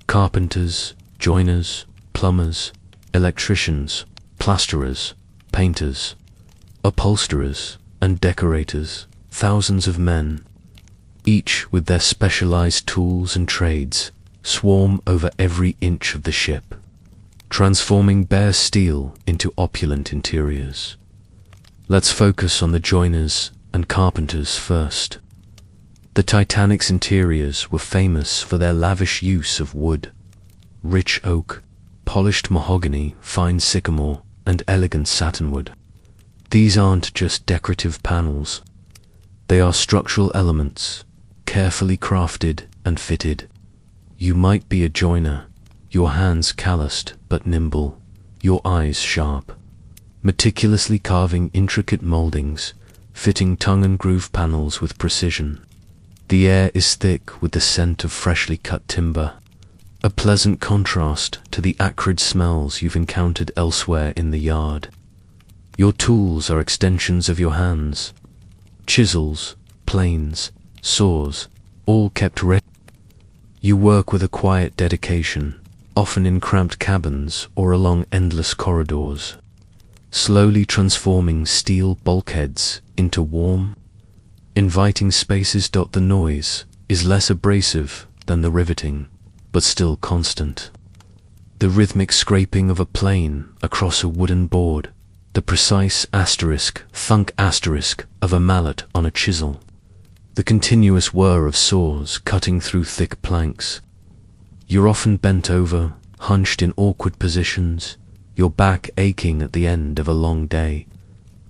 Carpenters, joiners, plumbers, electricians, plasterers, painters, upholsterers, and decorators, thousands of men, each with their specialized tools and trades, swarm over every inch of the ship, transforming bare steel into opulent interiors. Let's focus on the joiners and carpenters first. The Titanic's interiors were famous for their lavish use of wood, rich oak, polished mahogany, fine sycamore, and elegant satinwood. These aren't just decorative panels. They are structural elements, carefully crafted and fitted. You might be a joiner, your hands calloused but nimble, your eyes sharp, meticulously carving intricate moldings, fitting tongue and groove panels with precision. The air is thick with the scent of freshly cut timber, a pleasant contrast to the acrid smells you've encountered elsewhere in the yard. Your tools are extensions of your hands. Chisels, planes, saws, all kept ready. You work with a quiet dedication, often in cramped cabins or along endless corridors, slowly transforming steel bulkheads into warm, inviting spaces. The noise is less abrasive than the riveting, but still constant. The rhythmic scraping of a plane across a wooden board, the precise thunk of a mallet on a chisel, the continuous whir of saws cutting through thick planks. You're often bent over, hunched in awkward positions, your back aching at the end of a long day.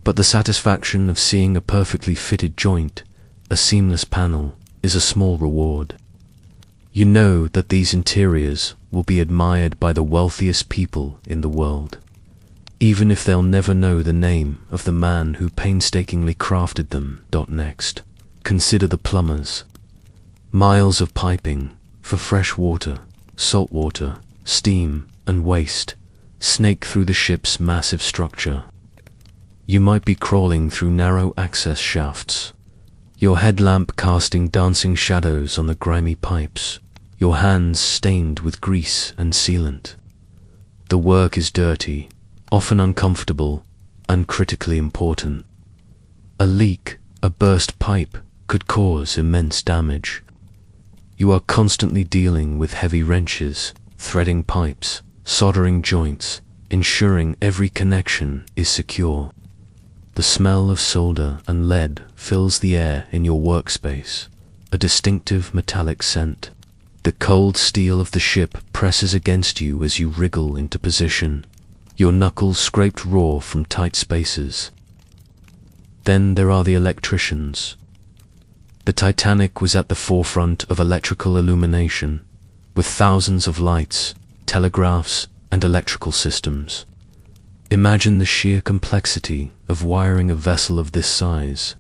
But the satisfaction of seeing a perfectly fitted joint, a seamless panel, is a small reward. You know that these interiors will be admired by the wealthiest people in the world, even if they'll never know the name of the man who painstakingly crafted them. Next, consider the plumbers. Miles of piping for fresh water, salt water, steam, and waste snake through the ship's massive structure. You might be crawling through narrow access shafts, your headlamp casting dancing shadows on the grimy pipes, your hands stained with grease and sealant. The work is dirty, often uncomfortable, and critically important. A leak, a burst pipe, could cause immense damage. You are constantly dealing with heavy wrenches, threading pipes, soldering joints, ensuring every connection is secure. The smell of solder and lead fills the air in your workspace, a distinctive metallic scent. The cold steel of the ship presses against you as you wriggle into position, your knuckles scraped raw from tight spaces. Then there are the electricians. The Titanic was at the forefront of electrical illumination, with thousands of lights, telegraphs, and electrical systems. Imagine the sheer complexity of wiring a vessel of this size.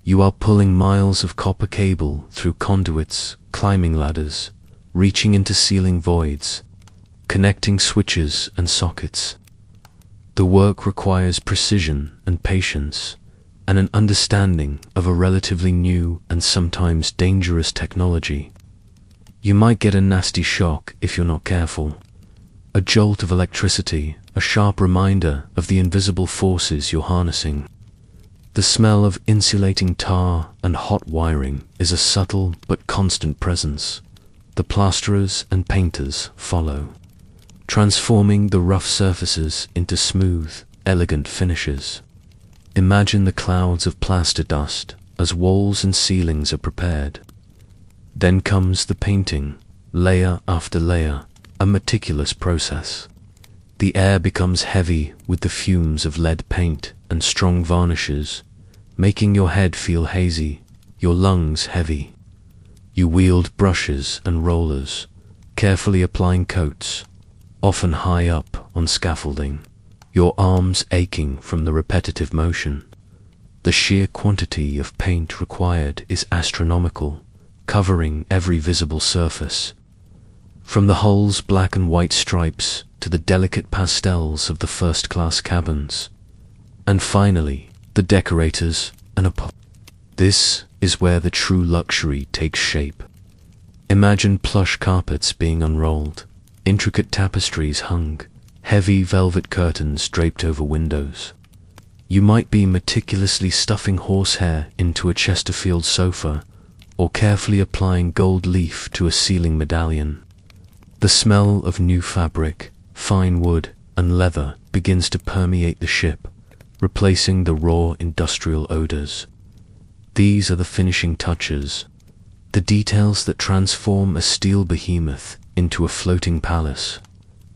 You are pulling miles of copper cable through conduits, climbing ladders, reaching into ceiling voids, connecting switches and sockets. The work requires precision and patience, and an understanding of a relatively new and sometimes dangerous technology. You might get a nasty shock if you're not careful. A jolt of electricity, a sharp reminder of the invisible forces you're harnessing. The smell of insulating tar and hot wiring is a subtle but constant presence. The plasterers and painters follow, transforming the rough surfaces into smooth, elegant finishes. Imagine the clouds of plaster dust as walls and ceilings are prepared. Then comes the painting, layer after layer, a meticulous process. The air becomes heavy with the fumes of lead paint and strong varnishes, making your head feel hazy, your lungs heavy. You wield brushes and rollers, carefully applying coats, often high up on scaffolding, your arms aching from the repetitive motion. The sheer quantity of paint required is astronomical, covering every visible surface, from the hull's black and white stripes to the delicate pastels of the first-class cabins. And finally, the decorators and This is where the true luxury takes shape. Imagine plush carpets being unrolled, intricate tapestries hung, heavy velvet curtains draped over windows. You might be meticulously stuffing horsehair into a Chesterfield sofa, or carefully applying gold leaf to a ceiling medallion. The smell of new fabric, fine wood, and leather begins to permeate the ship, replacing the raw industrial odors. These are the finishing touches, the details that transform a steel behemoth into a floating palace,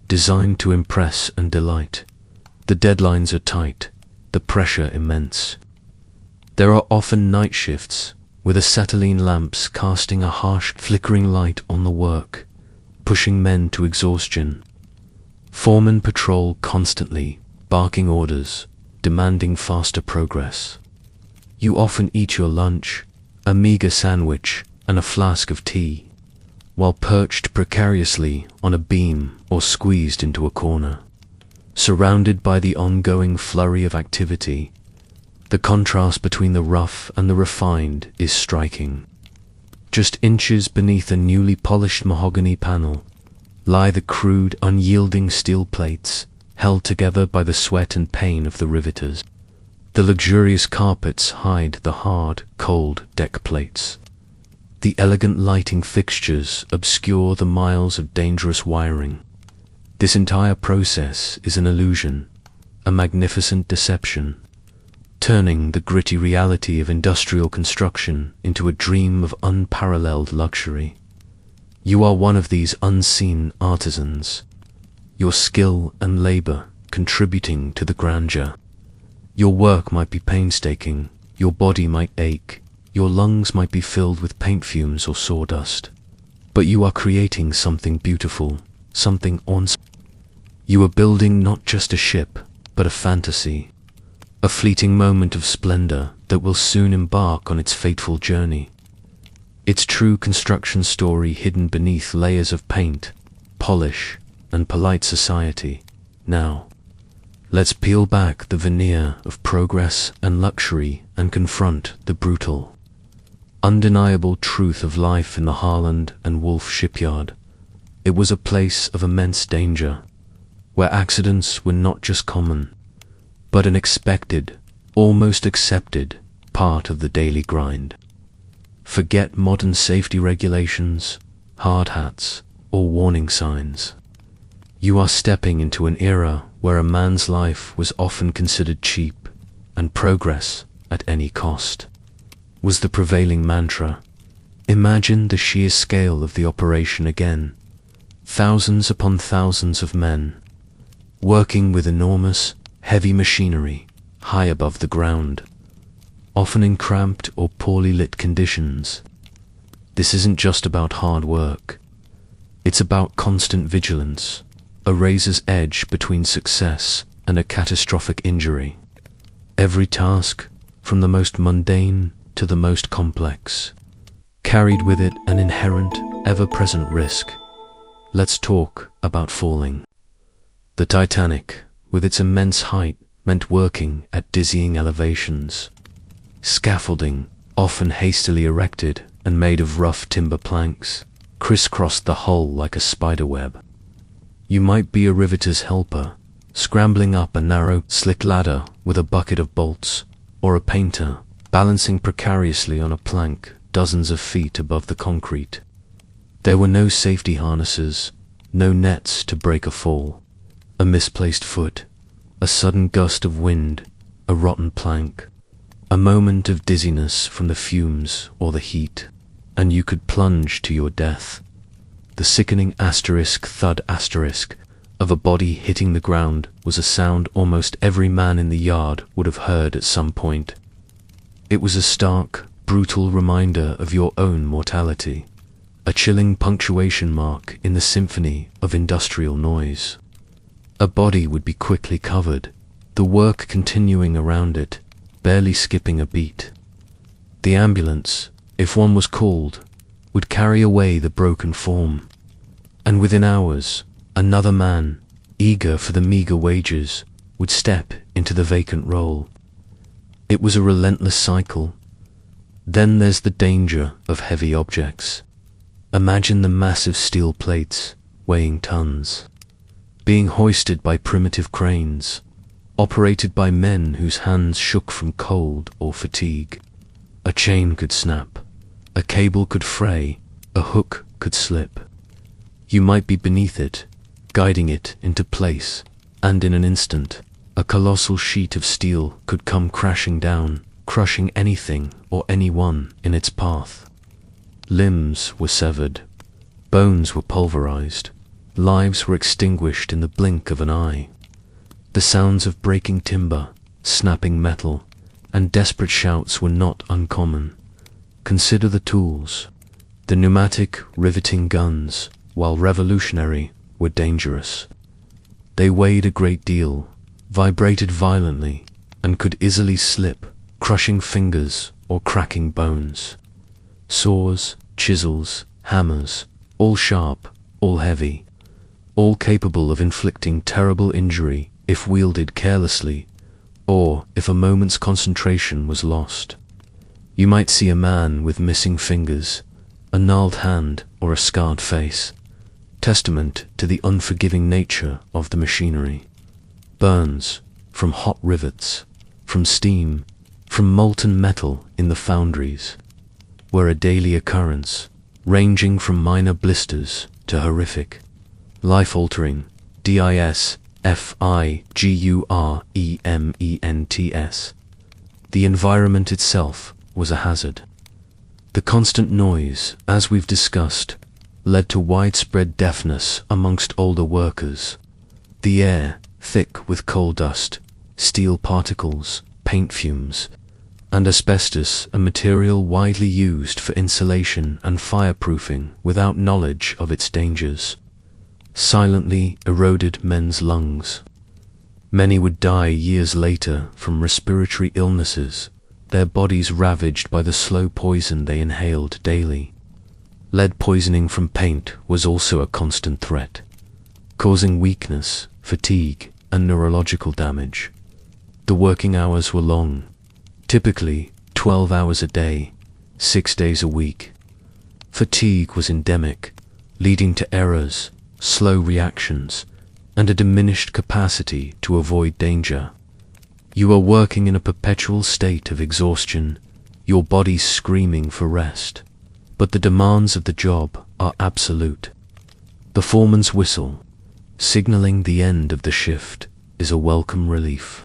designed to impress and delight. The deadlines are tight, the pressure immense. There are often night shifts, with acetylene lamps casting a harsh, flickering light on the work, pushing men to exhaustion. Foremen patrol constantly, barking orders, demanding faster progress. You often eat your lunch, a meager sandwich, and a flask of tea, while perched precariously on a beam or squeezed into a corner. Surrounded by the ongoing flurry of activity, the contrast between the rough and the refined is striking. Just inches beneath a newly polished mahogany panel lie the crude, unyielding steel plates, held together by the sweat and pain of the riveters. The luxurious carpets hide the hard, cold deck plates. The elegant lighting fixtures obscure the miles of dangerous wiring. This entire process is an illusion, a magnificent deception, turning the gritty reality of industrial construction into a dream of unparalleled luxury. You are one of these unseen artisans, your skill and labor contributing to the grandeur. Your work might be painstaking, your body might ache, your lungs might be filled with paint fumes or sawdust, but you are creating something beautiful, something awe-inspiring. You are building not just a ship, but a fantasy, a fleeting moment of splendor that will soon embark on its fateful journey. Its true construction story hidden beneath layers of paint, polish, and polite society. Now, let's peel back the veneer of progress and luxury and confront the brutal, undeniable truth of life in the Harland and Wolff shipyard. It was a place of immense danger, where accidents were not just common, but an expected, almost accepted, part of the daily grind. Forget modern safety regulations, hard hats, or warning signs. You are stepping into an era where a man's life was often considered cheap, and progress, at any cost, was the prevailing mantra. Imagine the sheer scale of the operation again. Thousands upon thousands of men, working with enormous, heavy machinery high above the ground, often in cramped or poorly lit conditions. This isn't just about hard work. It's about constant vigilance, a razor's edge between success and a catastrophic injury. Every task, from the most mundane to the most complex, carried with it an inherent, ever-present risk. Let's talk about falling. The Titanic, with its immense height, meant working at dizzying elevations. Scaffolding, often hastily erected and made of rough timber planks, crisscrossed the hull like a spider web. You might be a riveter's helper, scrambling up a narrow, slick ladder with a bucket of bolts, or a painter, balancing precariously on a plank dozens of feet above the concrete. There were no safety harnesses, no nets to break a fall. A misplaced foot, a sudden gust of wind, a rotten plank, a moment of dizziness from the fumes or the heat, and you could plunge to your death. The sickening thud of a body hitting the ground was a sound almost every man in the yard would have heard at some point. It was a stark, brutal reminder of your own mortality, a chilling punctuation mark in the symphony of industrial noise. A body would be quickly covered, the work continuing around it, barely skipping a beat. The ambulance, if one was called, would carry away the broken form, and within hours, another man, eager for the meager wages, would step into the vacant role. It was a relentless cycle. Then there's the danger of heavy objects. Imagine the massive steel plates, weighing tons, being hoisted by primitive cranes, operated by men whose hands shook from cold or fatigue. A chain could snap, a cable could fray, a hook could slip. You might be beneath it, guiding it into place, and in an instant, a colossal sheet of steel could come crashing down, crushing anything or anyone in its path. Limbs were severed, bones were pulverized, lives were extinguished in the blink of an eye. The sounds of breaking timber, snapping metal, and desperate shouts were not uncommon. Consider the tools. The pneumatic, riveting guns, while revolutionary, were dangerous. They weighed a great deal, vibrated violently, and could easily slip, crushing fingers or cracking bones. Saws, chisels, hammers, all sharp, all heavy, all capable of inflicting terrible injury if wielded carelessly, or if a moment's concentration was lost. You might see a man with missing fingers, a gnarled hand, or a scarred face, testament to the unforgiving nature of the machinery. Burns, from hot rivets, from steam, from molten metal in the foundries, were a daily occurrence, ranging from minor blisters to horrific, life-altering, disfigurements. The environment itself was a hazard. The constant noise, as we've discussed, led to widespread deafness amongst older workers. The air, thick with coal dust, steel particles, paint fumes, and asbestos, a material widely used for insulation and fireproofing without knowledge of its dangers, silently eroded men's lungs. Many would die years later from respiratory illnesses, their bodies ravaged by the slow poison they inhaled daily. Lead poisoning from paint was also a constant threat, causing weakness, fatigue, and neurological damage. The working hours were long, typically 12 hours a day, 6 days a week. Fatigue was endemic, leading to errors, slow reactions, and a diminished capacity to avoid danger. You are working in a perpetual state of exhaustion, your body screaming for rest. But the demands of the job are absolute. The foreman's whistle, signaling the end of the shift, is a welcome relief.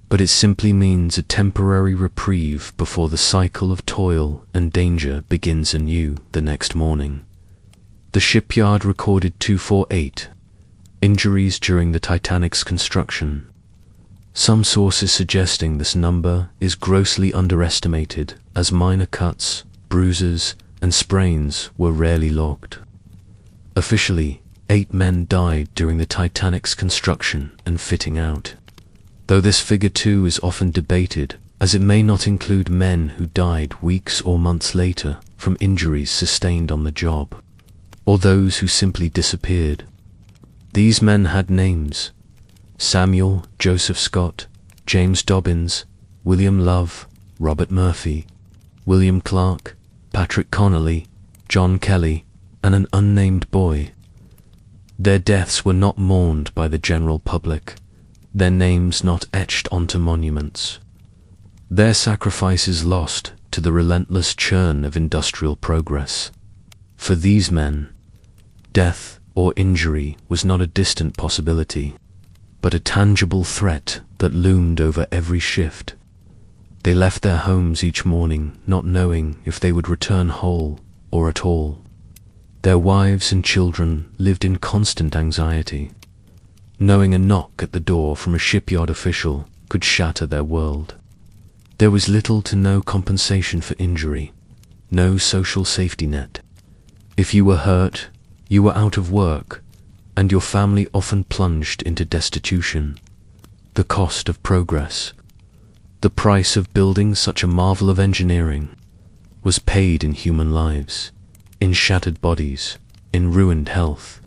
But it simply means a temporary reprieve before the cycle of toil and danger begins anew the next morning. The shipyard recorded 248 injuries during the Titanic's construction. Some sources suggesting this number is grossly underestimated, as minor cuts, bruises, and sprains were rarely logged. Officially, 8 men died during the Titanic's construction and fitting out, though this figure too is often debated, as it may not include men who died weeks or months later from injuries sustained on the job, or those who simply disappeared. These men had names: Samuel Joseph Scott, James Dobbins, William Love, Robert Murphy, William Clark, Patrick Connolly, John Kelly, and an unnamed boy. Their deaths were not mourned by the general public, their names not etched onto monuments. Their sacrifices lost to the relentless churn of industrial progress. For these men, death or injury was not a distant possibility, but a tangible threat that loomed over every shift. They left their homes each morning not knowing if they would return whole or at all. Their wives and children lived in constant anxiety, knowing a knock at the door from a shipyard official could shatter their world. There was little to no compensation for injury, no social safety net. If you were hurt, you were out of work, and your family often plunged into destitution. The cost of progress, the price of building such a marvel of engineering, was paid in human lives, in shattered bodies, in ruined health.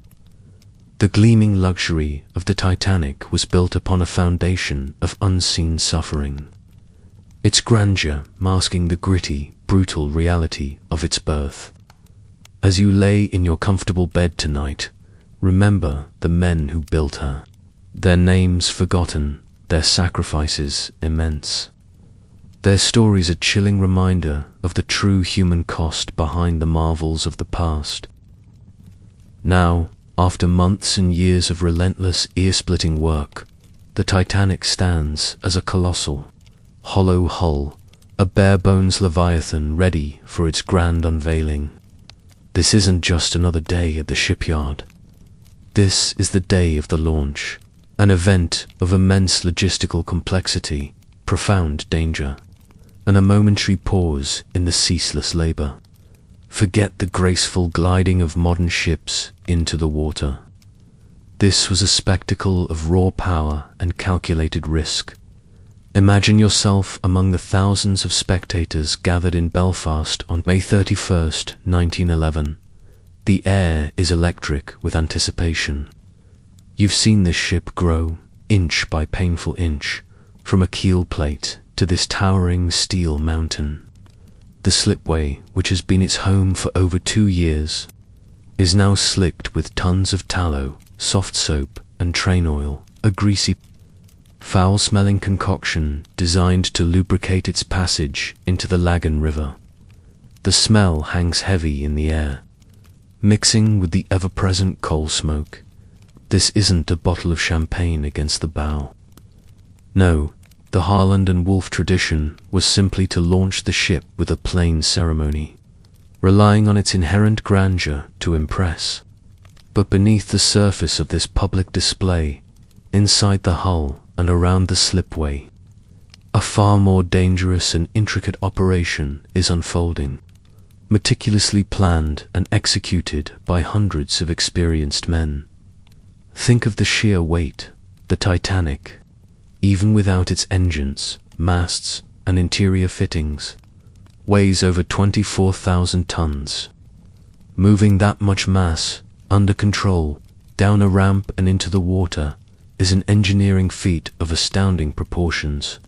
The gleaming luxury of the Titanic was built upon a foundation of unseen suffering, its grandeur masking the gritty, brutal reality of its birth. As you lay in your comfortable bed tonight, remember the men who built her, their names forgotten, their sacrifices immense. Their stories a chilling reminder of the true human cost behind the marvels of the past. Now, after months and years of relentless, ear-splitting work, the Titanic stands as a colossal, hollow hull, a bare-bones leviathan ready for its grand unveiling. This isn't just another day at the shipyard. This is the day of the launch, an event of immense logistical complexity, profound danger, and a momentary pause in the ceaseless labor. Forget the graceful gliding of modern ships into the water. This was a spectacle of raw power and calculated risk. Imagine yourself among the thousands of spectators gathered in Belfast on May 31st, 1911. The air is electric with anticipation. You've seen this ship grow, inch by painful inch, from a keel plate to this towering steel mountain. The slipway, which has been its home for over 2 years, is now slicked with tons of tallow, soft soap, and train oil, a greasy, foul-smelling concoction designed to lubricate its passage into the Lagan River. The smell hangs heavy in the air, mixing with the ever-present coal smoke. This isn't a bottle of champagne against the bow. No, the Harland and Wolff tradition was simply to launch the ship with a plain ceremony. relying on its inherent grandeur to impress. But beneath the surface of this public display, inside the hull and around the slipway, a far more dangerous and intricate operation is unfolding, meticulously planned and executed by hundreds of experienced men. Think of the sheer weight. The Titanic, even without its engines, masts, and interior fittings, weighs over 24,000 tons. Moving that much mass, under control, down a ramp and into the water, is an engineering feat of astounding proportions.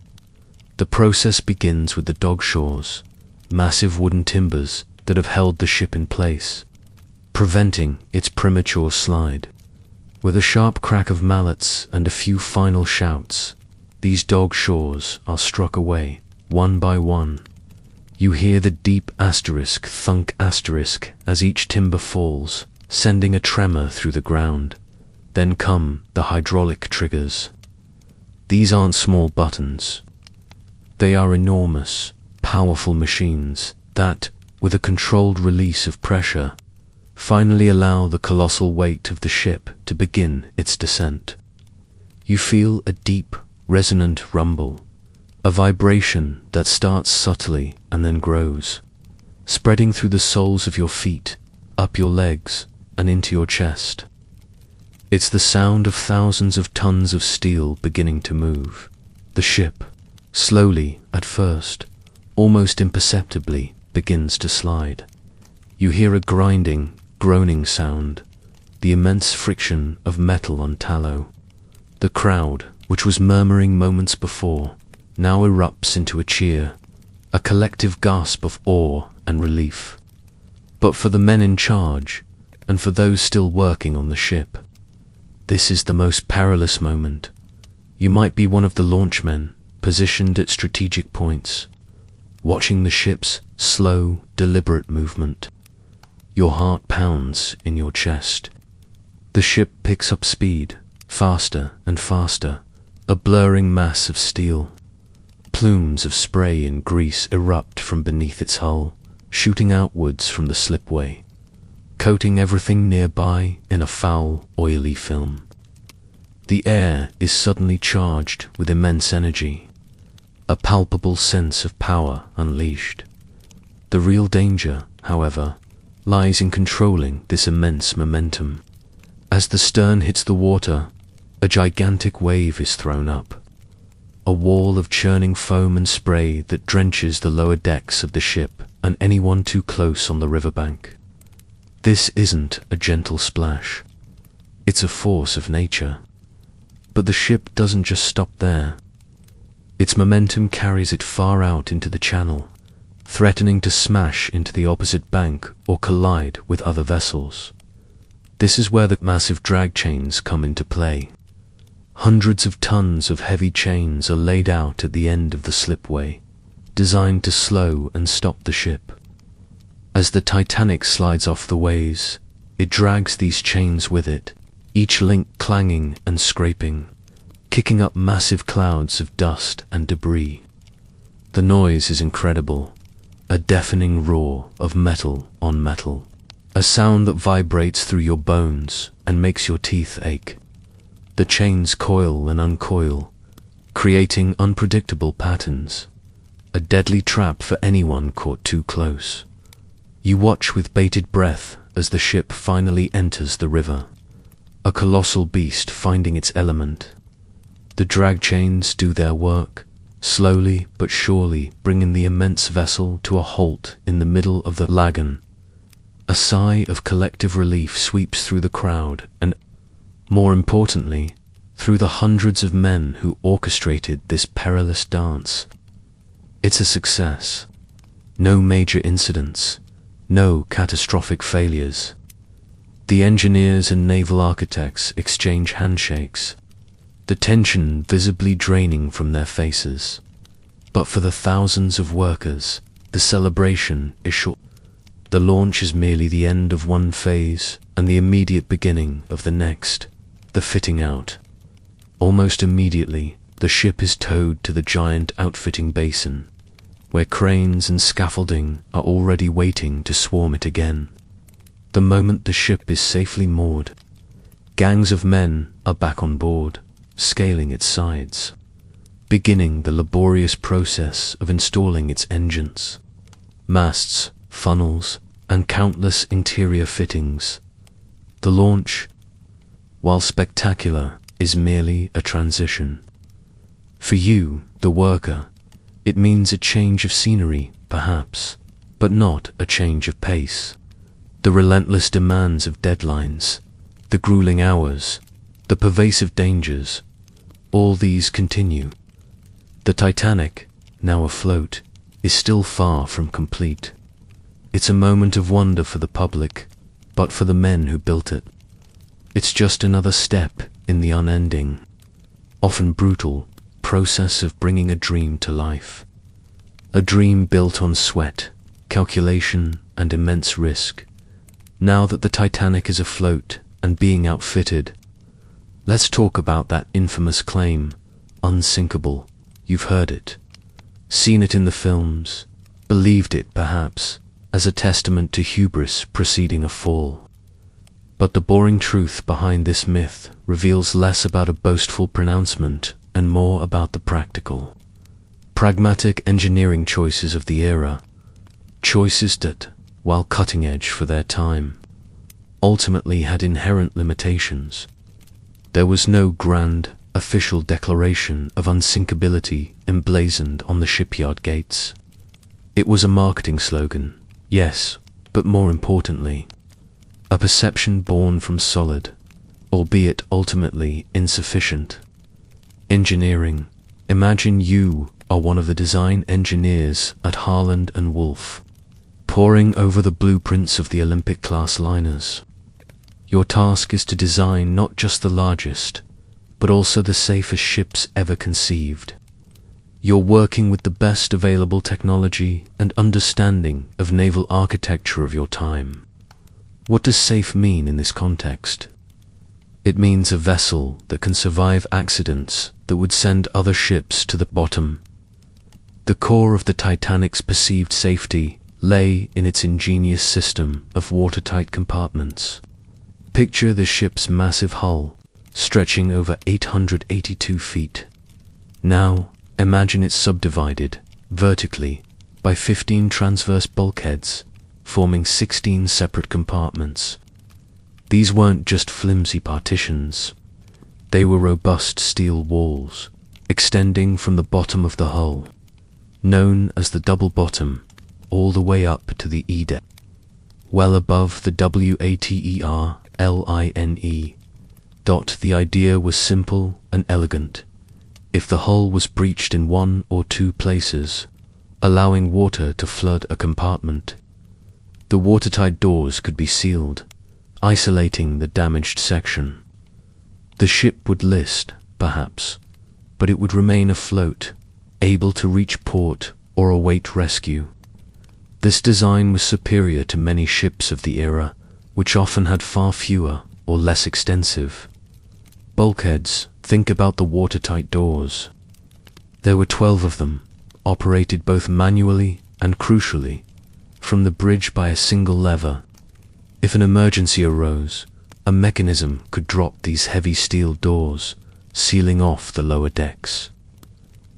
The process begins with the dogshores, massive wooden timbers that have held the ship in place, preventing its premature slide. With a sharp crack of mallets and a few final shouts, these dogshores are struck away, one by one. You hear the deep asterisk thunk asterisk as each timber falls, sending a tremor through the ground. Then come the hydraulic triggers. These aren't small buttons. They are enormous, powerful machines that, with a controlled release of pressure, finally allow the colossal weight of the ship to begin its descent. You feel a deep, resonant rumble, a vibration that starts subtly and then grows, spreading through the soles of your feet, up your legs, and into your chest. It's the sound of thousands of tons of steel beginning to move. The ship, slowly at first, almost imperceptibly, begins to slide. You hear a grinding, groaning sound, the immense friction of metal on tallow. The crowd, which was murmuring moments before, now erupts into a cheer, a collective gasp of awe and relief. But for the men in charge, and for those still working on the ship, this is the most perilous moment. You might be one of the launchmen, positioned at strategic points, watching the ship's slow, deliberate movement. Your heart pounds in your chest. The ship picks up speed, faster and faster, a blurring mass of steel. Plumes of spray and grease erupt from beneath its hull, shooting outwards from the slipway, coating everything nearby in a foul, oily film. The air is suddenly charged with immense energy, a palpable sense of power unleashed. The real danger, however, lies in controlling this immense momentum. As the stern hits the water, a gigantic wave is thrown up, a wall of churning foam and spray that drenches the lower decks of the ship and anyone too close on the riverbank. This isn't a gentle splash. It's a force of nature. But the ship doesn't just stop there. Its momentum carries it far out into the channel, threatening to smash into the opposite bank or collide with other vessels. This is where the massive drag chains come into play. Hundreds of tons of heavy chains are laid out at the end of the slipway, designed to slow and stop the ship. As the Titanic slides off the ways, it drags these chains with it, each link clanging and scraping, kicking up massive clouds of dust and debris. The noise is incredible, a deafening roar of metal on metal, a sound that vibrates through your bones and makes your teeth ache. The chains coil and uncoil, creating unpredictable patterns, a deadly trap for anyone caught too close. You watch with bated breath as the ship finally enters the river, a colossal beast finding its element. The drag chains do their work, slowly but surely bringing the immense vessel to a halt in the middle of the lagoon. A sigh of collective relief sweeps through the crowd and, more importantly, through the hundreds of men who orchestrated this perilous dance. It's a success. No major incidents, no catastrophic failures. The engineers and naval architects exchange handshakes, the tension visibly draining from their faces. But for the thousands of workers, the celebration is short. The launch is merely the end of one phase and the immediate beginning of the next, the fitting out. Almost immediately, the ship is towed to the giant outfitting basin, where cranes and scaffolding are already waiting to swarm it again. The moment the ship is safely moored, gangs of men are back on board, scaling its sides, beginning the laborious process of installing its engines, masts, funnels, and countless interior fittings. The launch, while spectacular, is merely a transition. For you, the worker, it means a change of scenery, perhaps, but not a change of pace. The relentless demands of deadlines, the grueling hours, the pervasive dangers, all these continue. The Titanic, now afloat, is still far from complete. It's a moment of wonder for the public, but for the men who built it, it's just another step in the unending, often brutal, process of bringing a dream to life. A dream built on sweat, calculation, and immense risk. Now that the Titanic is afloat and being outfitted, let's talk about that infamous claim, unsinkable. You've heard it, seen it in the films, believed it perhaps, as a testament to hubris preceding a fall. But the boring truth behind this myth reveals less about a boastful pronouncement and more about the practical, pragmatic engineering choices of the era, choices that, while cutting edge for their time, ultimately had inherent limitations. There was no grand, official declaration of unsinkability emblazoned on the shipyard gates. It was a marketing slogan, yes, but more importantly, a perception born from solid, albeit ultimately insufficient, engineering. Imagine you are one of the design engineers at Harland and Wolff, poring over the blueprints of the Olympic-class liners. Your task is to design not just the largest, but also the safest ships ever conceived. You're working with the best available technology and understanding of naval architecture of your time. What does safe mean in this context? It means a vessel that can survive accidents that would send other ships to the bottom. The core of the Titanic's perceived safety lay in its ingenious system of watertight compartments. Picture the ship's massive hull, stretching over 882 feet. Now, imagine it subdivided, vertically, by 15 transverse bulkheads, forming 16 separate compartments. These weren't just flimsy partitions. They were robust steel walls, extending from the bottom of the hull, known as the double bottom, all the way up to the E-deck, well above the waterline. The idea was simple and elegant. If the hull was breached in one or two places, allowing water to flood a compartment, the watertight doors could be sealed, isolating the damaged section. The ship would list, perhaps, but it would remain afloat, able to reach port or await rescue. This design was superior to many ships of the era, which often had far fewer or less extensive bulkheads. Think about the watertight doors. There were 12 of them, operated both manually and crucially, from the bridge by a single lever. If an emergency arose, a mechanism could drop these heavy steel doors, sealing off the lower decks.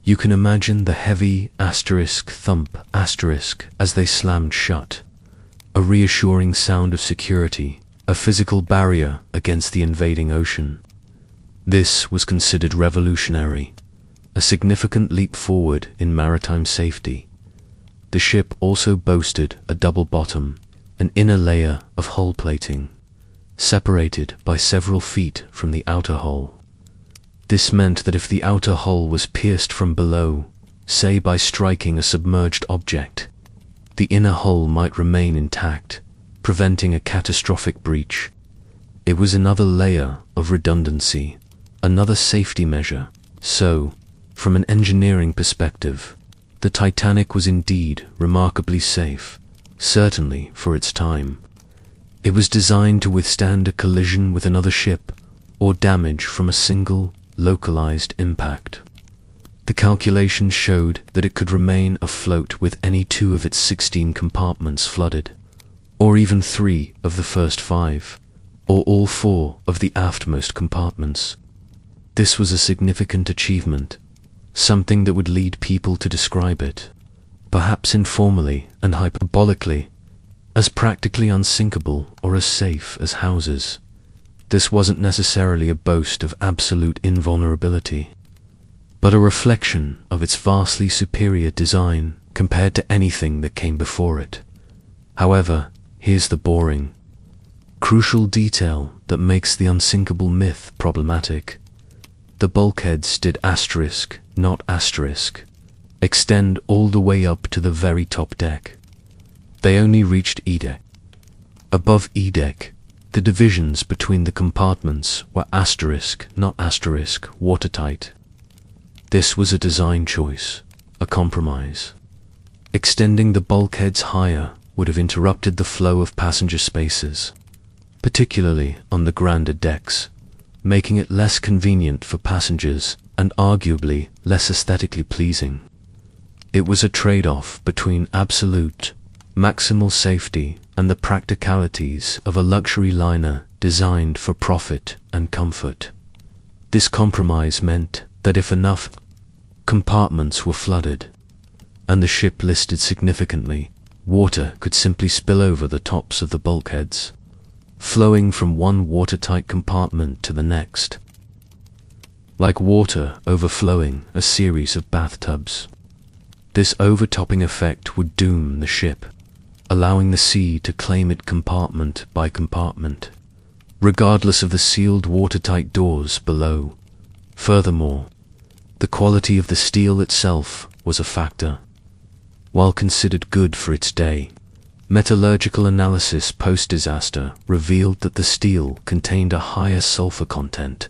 You can imagine the heavy thump as they slammed shut, a reassuring sound of security, a physical barrier against the invading ocean. This was considered revolutionary, a significant leap forward in maritime safety. The ship also boasted a double bottom, an inner layer of hull plating, separated by several feet from the outer hull. This meant that if the outer hull was pierced from below, say by striking a submerged object, the inner hull might remain intact, preventing a catastrophic breach. It was another layer of redundancy, another safety measure. So, from an engineering perspective, the Titanic was indeed remarkably safe, certainly for its time. It was designed to withstand a collision with another ship or damage from a single, localized impact. The calculations showed that it could remain afloat with any 2 of its 16 compartments flooded, or even 3 of the first 5, or all 4 of the aftmost compartments. This was a significant achievement, something that would lead people to describe it, perhaps informally and hyperbolically, as practically unsinkable or as safe as houses. This wasn't necessarily a boast of absolute invulnerability, but a reflection of its vastly superior design compared to anything that came before it. However, here's the boring, crucial detail that makes the unsinkable myth problematic. The bulkheads did asterisk, not asterisk, extend all the way up to the very top deck. They only reached E-deck. Above E-deck, the divisions between the compartments were asterisk, not asterisk, watertight. This was a design choice, a compromise. Extending the bulkheads higher would have interrupted the flow of passenger spaces, particularly on the grander decks, making it less convenient for passengers and arguably less aesthetically pleasing. It was a trade-off between absolute, maximal safety and the practicalities of a luxury liner designed for profit and comfort. This compromise meant that if enough compartments were flooded, and the ship listed significantly, water could simply spill over the tops of the bulkheads, flowing from one watertight compartment to the next, like water overflowing a series of bathtubs. This overtopping effect would doom the ship, allowing the sea to claim it compartment by compartment, regardless of the sealed watertight doors below. Furthermore, the quality of the steel itself was a factor. While considered good for its day, metallurgical analysis post-disaster revealed that the steel contained a higher sulfur content,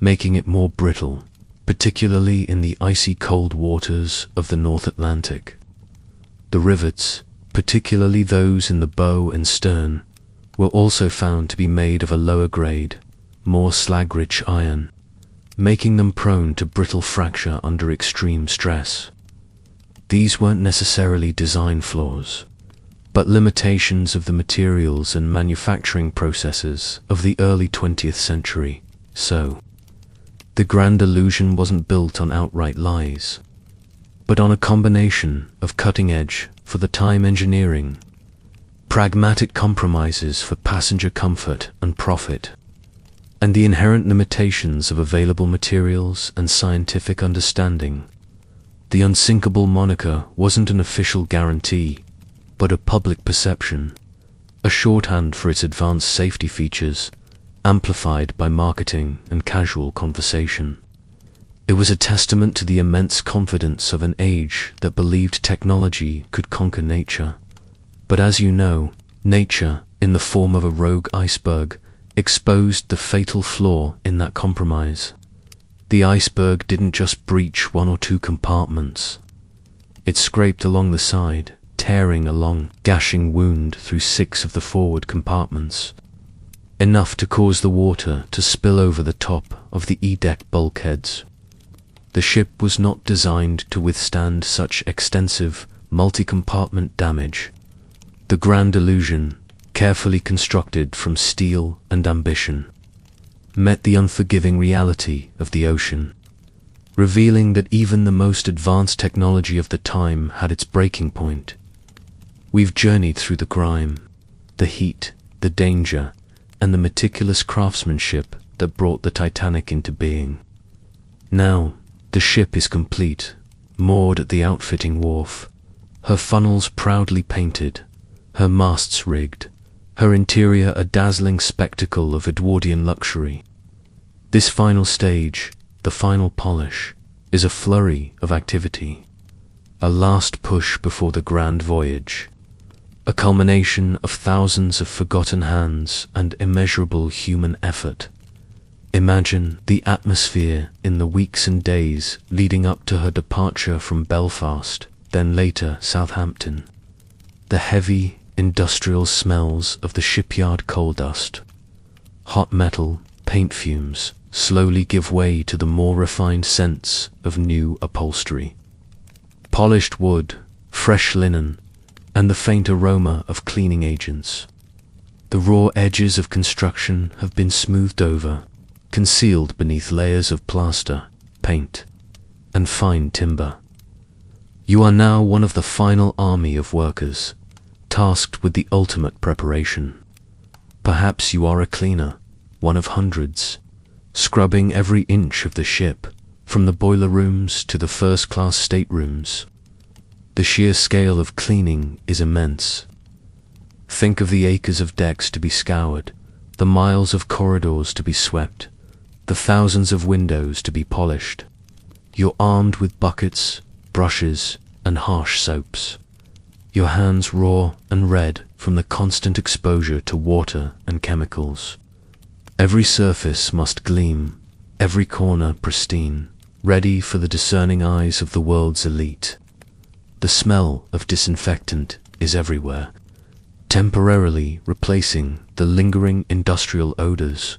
making it more brittle, particularly in the icy cold waters of the North Atlantic. The rivets, particularly those in the bow and stern, were also found to be made of a lower grade, more slag-rich iron, making them prone to brittle fracture under extreme stress. These weren't necessarily design flaws, but limitations of the materials and manufacturing processes of the early 20th century. So, the Grand Illusion wasn't built on outright lies, but on a combination of cutting-edge, for the time engineering, pragmatic compromises for passenger comfort and profit, and the inherent limitations of available materials and scientific understanding. The unsinkable moniker wasn't an official guarantee, but a public perception, a shorthand for its advanced safety features, amplified by marketing and casual conversation. It was a testament to the immense confidence of an age that believed technology could conquer nature. But as you know, nature, in the form of a rogue iceberg, exposed the fatal flaw in that compromise. The iceberg didn't just breach 1 or 2 compartments. It scraped along the side, tearing a long, gashing wound through 6 of the forward compartments, enough to cause the water to spill over the top of the E-deck bulkheads. The ship was not designed to withstand such extensive, multi-compartment damage. The Grand Illusion, carefully constructed from steel and ambition, met the unforgiving reality of the ocean, revealing that even the most advanced technology of the time had its breaking point. We've journeyed through the grime, the heat, the danger, and the meticulous craftsmanship that brought the Titanic into being. Now, the ship is complete, moored at the outfitting wharf, her funnels proudly painted, her masts rigged, her interior a dazzling spectacle of Edwardian luxury. This final stage, the final polish, is a flurry of activity, a last push before the grand voyage, a culmination of thousands of forgotten hands and immeasurable human effort. Imagine the atmosphere in the weeks and days leading up to her departure from Belfast, then later Southampton. The heavy, industrial smells of the shipyard coal dust, hot metal, paint fumes, slowly give way to the more refined scents of new upholstery. Polished wood, fresh linen, and the faint aroma of cleaning agents. The raw edges of construction have been smoothed over, concealed beneath layers of plaster, paint, and fine timber. You are now one of the final army of workers, tasked with the ultimate preparation. Perhaps you are a cleaner, one of hundreds, scrubbing every inch of the ship, from the boiler rooms to the first-class staterooms. The sheer scale of cleaning is immense. Think of the acres of decks to be scoured, the miles of corridors to be swept, the thousands of windows to be polished. You're armed with buckets, brushes, and harsh soaps. Your hands raw and red from the constant exposure to water and chemicals. Every surface must gleam, every corner pristine, ready for the discerning eyes of the world's elite. The smell of disinfectant is everywhere, temporarily replacing the lingering industrial odors.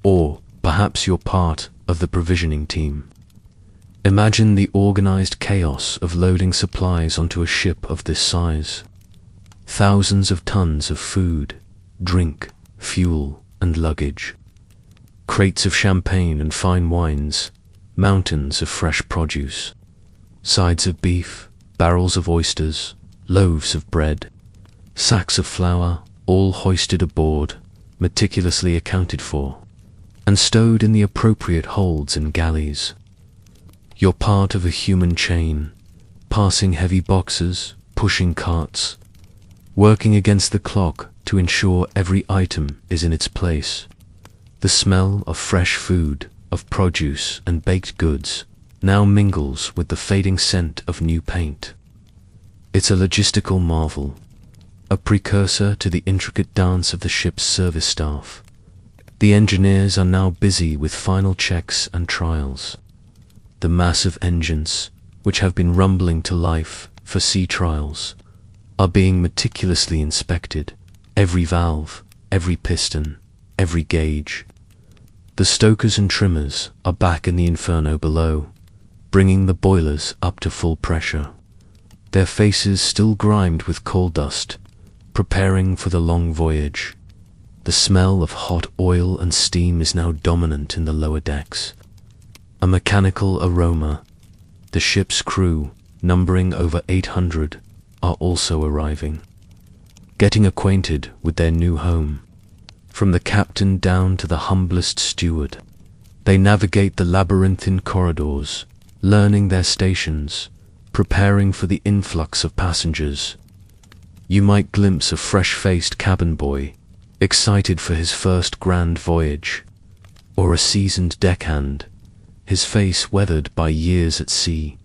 Or perhaps you're part of the provisioning team. Imagine the organized chaos of loading supplies onto a ship of this size. Thousands of tons of food, drink, fuel, and luggage. Crates of champagne and fine wines, mountains of fresh produce. Sides of beef, barrels of oysters, loaves of bread, sacks of flour, all hoisted aboard, meticulously accounted for, and stowed in the appropriate holds and galleys. You're part of a human chain, passing heavy boxes, pushing carts, working against the clock to ensure every item is in its place. The smell of fresh food, of produce and baked goods, now mingles with the fading scent of new paint. It's a logistical marvel, a precursor to the intricate dance of the ship's service staff. The engineers are now busy with final checks and trials. The massive engines, which have been rumbling to life for sea trials, are being meticulously inspected, every valve, every piston, every gauge. The stokers and trimmers are back in the inferno below, bringing the boilers up to full pressure, their faces still grimed with coal dust, preparing for the long voyage. The smell of hot oil and steam is now dominant in the lower decks. A mechanical aroma. The ship's crew, numbering over 800, are also arriving, getting acquainted with their new home. From the captain down to the humblest steward, they navigate the labyrinthine corridors, learning their stations, preparing for the influx of passengers. You might glimpse a fresh-faced cabin boy, excited for his first grand voyage, or a seasoned deckhand, his face weathered by years at sea.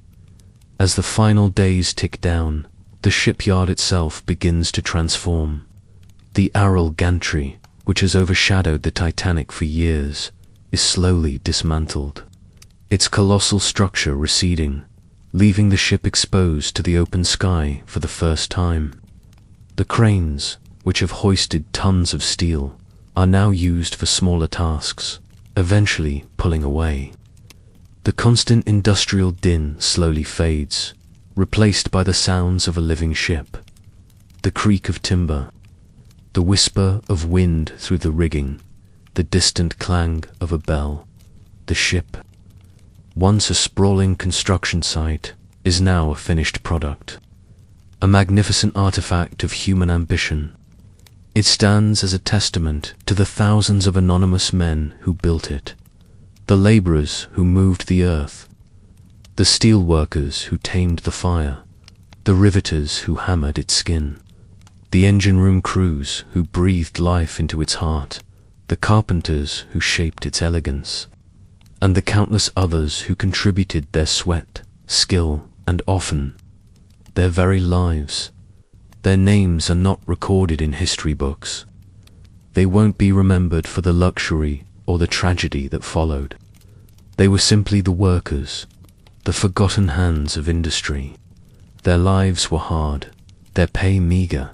As the final days tick down, the shipyard itself begins to transform. The Aral gantry, which has overshadowed the Titanic for years, is slowly dismantled, its colossal structure receding, leaving the ship exposed to the open sky for the first time. The cranes, which have hoisted tons of steel, are now used for smaller tasks, eventually pulling away. The constant industrial din slowly fades, replaced by the sounds of a living ship. The creak of timber, the whisper of wind through the rigging, the distant clang of a bell. The ship, once a sprawling construction site, is now a finished product, a magnificent artifact of human ambition. It stands as a testament to the thousands of anonymous men who built it, the laborers who moved the earth, the steel workers who tamed the fire, the riveters who hammered its skin, the engine room crews who breathed life into its heart, the carpenters who shaped its elegance, and the countless others who contributed their sweat, skill, and often their very lives. Their names are not recorded in history books. They won't be remembered for the luxury or the tragedy that followed. They were simply the workers, the forgotten hands of industry. Their lives were hard, their pay meager,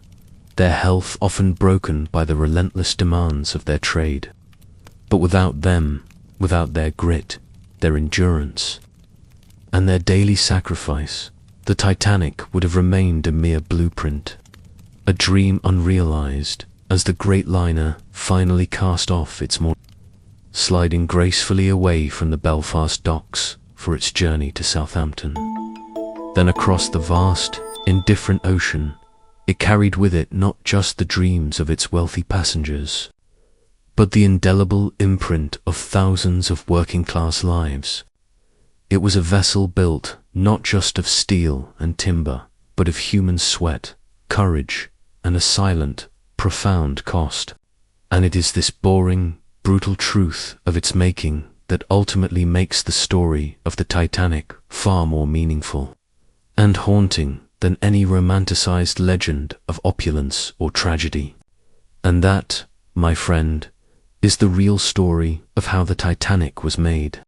their health often broken by the relentless demands of their trade. But without them, Without their grit, their endurance, and their daily sacrifice, the Titanic would have remained a mere blueprint, a dream unrealized as the great liner finally cast off its mooring, sliding gracefully away from the Belfast docks for its journey to Southampton. Then across the vast, indifferent ocean, it carried with it not just the dreams of its wealthy passengers, but the indelible imprint of thousands of working-class lives. It was a vessel built not just of steel and timber, but of human sweat, courage, and a silent, profound cost. And it is this boring, brutal truth of its making that ultimately makes the story of the Titanic far more meaningful and haunting than any romanticized legend of opulence or tragedy. And that, my friend, is the real story of how the Titanic was made.